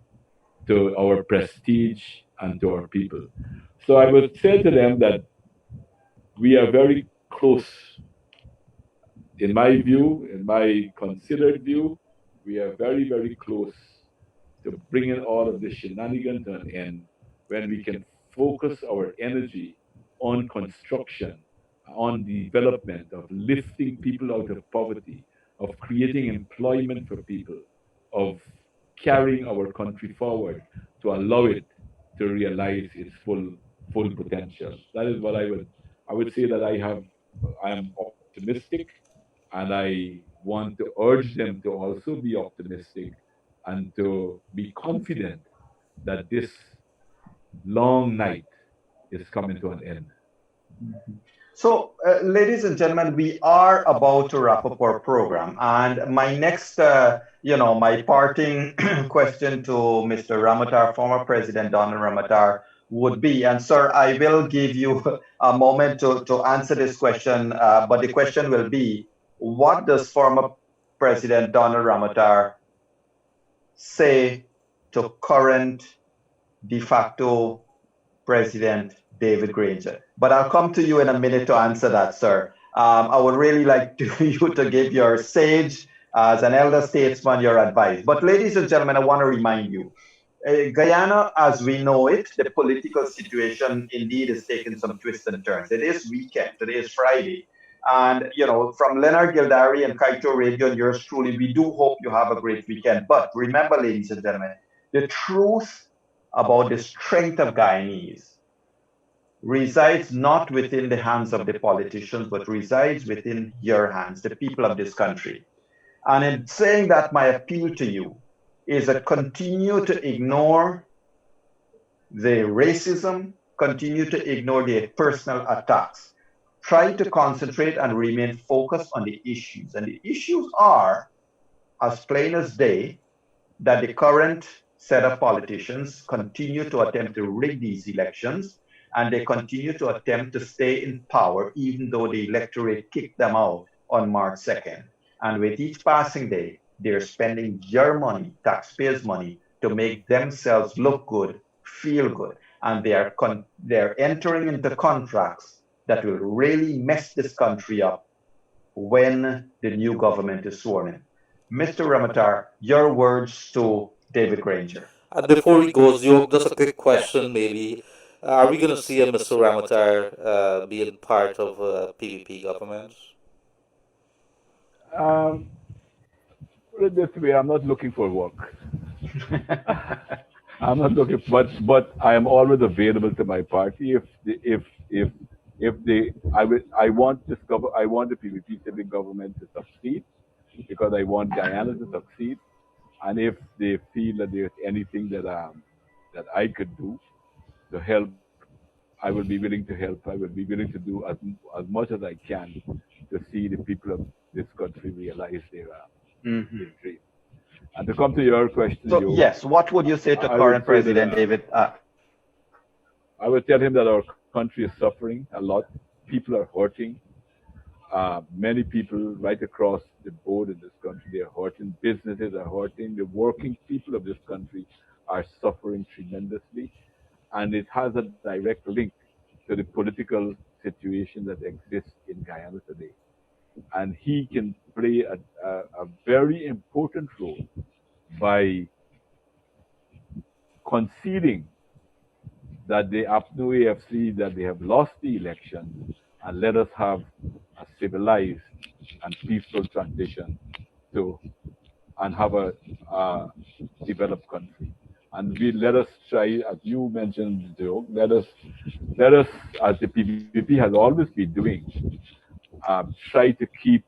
Speaker 2: to our prestige and to our people. So I would say to them that we are very close, in my view, in my considered view, we are very, very close to bringing all of this shenanigan to an end when we can focus our energy on construction, on development, of lifting people out of poverty, of creating employment for people, of carrying our country forward to allow it to realize its full potential. That is what I would say that I am optimistic, and I want to urge them to also be optimistic and to be confident that this long night is coming to an end.
Speaker 1: So, ladies and gentlemen, we are about to wrap up our program, and my next, my parting question to Mr. Ramoutar, former President Donald Ramoutar, would be, and sir, I will give you a moment to answer this question, but the question will be, what does former President Donald Ramoutar say to current de facto President David Granger? But I'll come to you in a minute to answer that, sir. I would really like you to give your sage, as an elder statesman, your advice. But, ladies and gentlemen, I want to remind you, Guyana, as we know it, the political situation indeed is taking some twists and turns. It is weekend. Today is Friday. And, from Leonard Gildari and Kaito Radio and yours truly, we do hope you have a great weekend. But remember, ladies and gentlemen, the truth about the strength of Guyanese resides not within the hands of the politicians, but resides within your hands, the people of this country. And in saying that, my appeal to you is that continue to ignore the racism, continue to ignore the personal attacks. Try to concentrate and remain focused on the issues. And the issues are as plain as day that the current set of politicians continue to attempt to rig these elections, and they continue to attempt to stay in power even though the electorate kicked them out on March 2nd. And with each passing day, they're spending your money, taxpayers' money, to make themselves look good, feel good. And they're entering into contracts that will really mess this country up when the new government is sworn in. Mr. Ramatar, your words to David Granger.
Speaker 3: And before we go, just a quick question maybe. Are we going to see a Mr. Ramatar being part of PVP government?
Speaker 2: Um, Put it this way, I'm not looking for work. I'm not looking, but I am always available to my party if I want I want the PVP civic government to succeed because I want Guyana to succeed, and if they feel that there's anything that I could do to help, I will be willing to help. I will be willing to do as much as I can to see the people of this country realize their
Speaker 1: Mhm.
Speaker 2: dream. And to come to your question,
Speaker 1: So,
Speaker 2: Joe,
Speaker 1: yes, what would you say to
Speaker 2: I would
Speaker 1: current
Speaker 2: say that
Speaker 1: President David?
Speaker 2: I would tell him that our country is suffering a lot. People are hurting. Many people right across the board in this country, they are hurting. Businesses are hurting. The working people of this country are suffering tremendously. And it has a direct link to the political situation that exists in Guyana today. And he can play a very important role by conceding that the APNU AFC that they have lost the election and let us have a civilized and peaceful transition to and have a developed country. And we let us try, as you mentioned, Joe, let us, as the PVP has always been doing, try to keep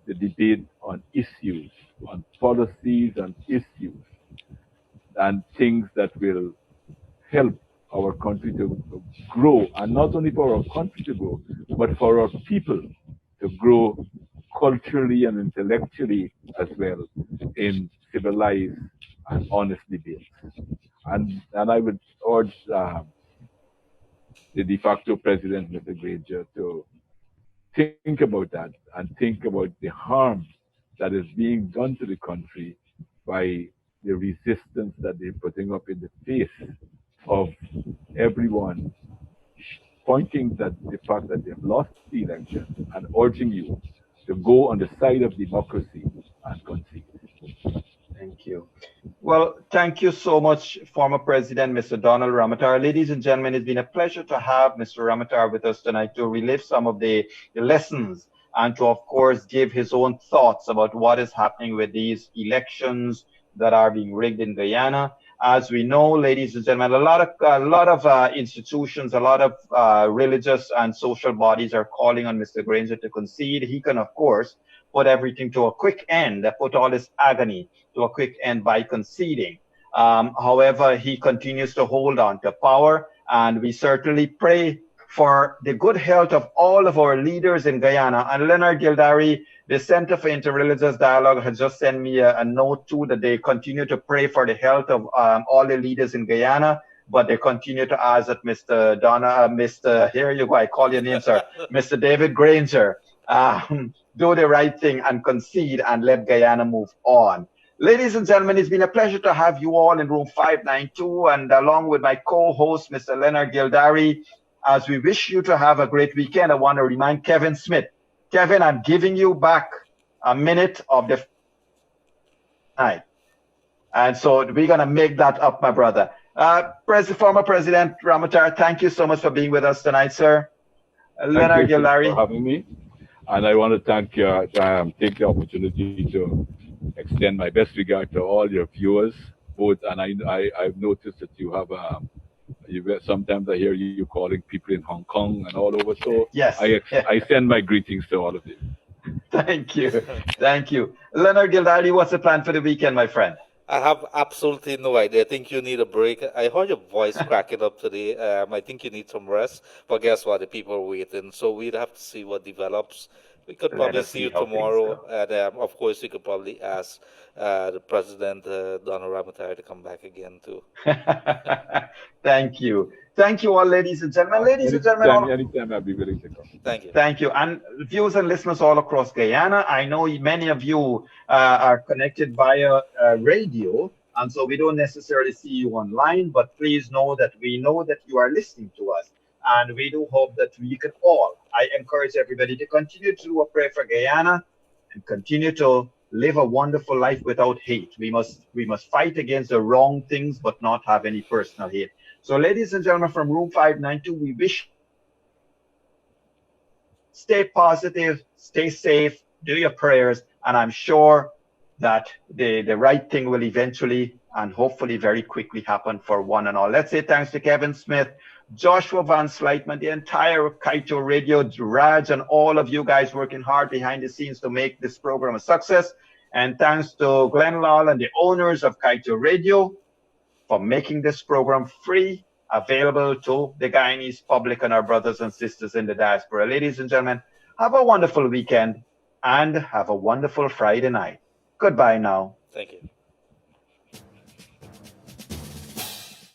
Speaker 2: the debate on issues, on policies and issues, and things that will help. our country to grow, and not only for our country to grow, but for our people to grow culturally and intellectually as well in civilized and honest debates. And I would urge the de facto president, Mr. Granger, to think about that and think about the harm that is being done to the country by the resistance that they're putting up in the face of everyone pointing that the fact that they've lost the election and urging you to go on the side of democracy and concede.
Speaker 1: Thank you. Well, thank you so much, former President Mr. Donald Ramoutar. Ladies and gentlemen, it's been a pleasure to have Mr. Ramoutar with us tonight to relive some of the lessons and to, of course, give his own thoughts about what is happening with these elections that are being rigged in Guyana. As we know, ladies and gentlemen, a lot of institutions, a lot of religious and social bodies are calling on Mr. Granger to concede. He can, of course, put everything to a quick end, put all this agony to a quick end by conceding. However, he continues to hold on to power, and we certainly pray for the good health of all of our leaders in Guyana. And Leonard Gildari, the Center for Interreligious Dialogue, has just sent me a note too that they continue to pray for the health of all the leaders in Guyana. But they continue to ask that Mr. Here you go, I call your name, sir, Mr. David Granger, do the right thing and concede and let Guyana move on. Ladies and gentlemen, it's been a pleasure to have you all in room 592 and along with my co-host, Mr. Leonard Gildari. As we wish you to have a great weekend, I want to remind Kevin Smith. Kevin, I'm giving you back a minute of the night. And so we're going to make that up, my brother. Former President Ramoutar, thank you so much for being with us tonight, sir. Leonard
Speaker 2: Thank you
Speaker 1: Gildari.
Speaker 2: for having me. And I want to take the opportunity to extend my best regard to all your viewers. Both, and I've noticed that you have sometimes I hear you calling people in Hong Kong and all over. So
Speaker 1: Yes.
Speaker 2: I send my greetings to all of you.
Speaker 1: Thank you. Thank you. Leonard Gildari, what's the plan for the weekend, my friend?
Speaker 3: I have absolutely no idea. I think you need a break. I heard your voice cracking up today. I think you need some rest. But guess what? The people are waiting. So we'd have to see what develops. We could
Speaker 1: Let
Speaker 3: probably
Speaker 1: us
Speaker 3: see
Speaker 1: see
Speaker 3: you
Speaker 1: how things
Speaker 3: tomorrow.
Speaker 1: go.
Speaker 3: And of course, we could probably ask the president, Donald Ramoutar, to come back again, too.
Speaker 1: Thank you. Thank you all, ladies and gentlemen. Ladies and gentlemen,
Speaker 2: Anytime I'll be willing to come.
Speaker 3: Thank you.
Speaker 1: thank you. And viewers and listeners all across Guyana, I know many of you are connected via radio, and so we don't necessarily see you online, but please know that we know that you are listening to us. And we do hope that we can all, I encourage everybody to continue to do a prayer for Guyana and continue to live a wonderful life without hate. We must fight against the wrong things, but not have any personal hate. So, ladies and gentlemen, from room 592, we wish stay positive, stay safe, do your prayers, and I'm sure that the right thing will eventually and hopefully very quickly happen for one and all. Let's say thanks to Kevin Smith, Joshua Van Slightman, the entire Kaito Radio, Raj, and all of you guys working hard behind the scenes to make this program a success. And thanks to Glenn Lal and the owners of Kaito Radio for making this program free, available to the Guyanese public and our brothers and sisters in the diaspora. Ladies and gentlemen, have a wonderful weekend and have a wonderful Friday night. Goodbye now.
Speaker 3: Thank you.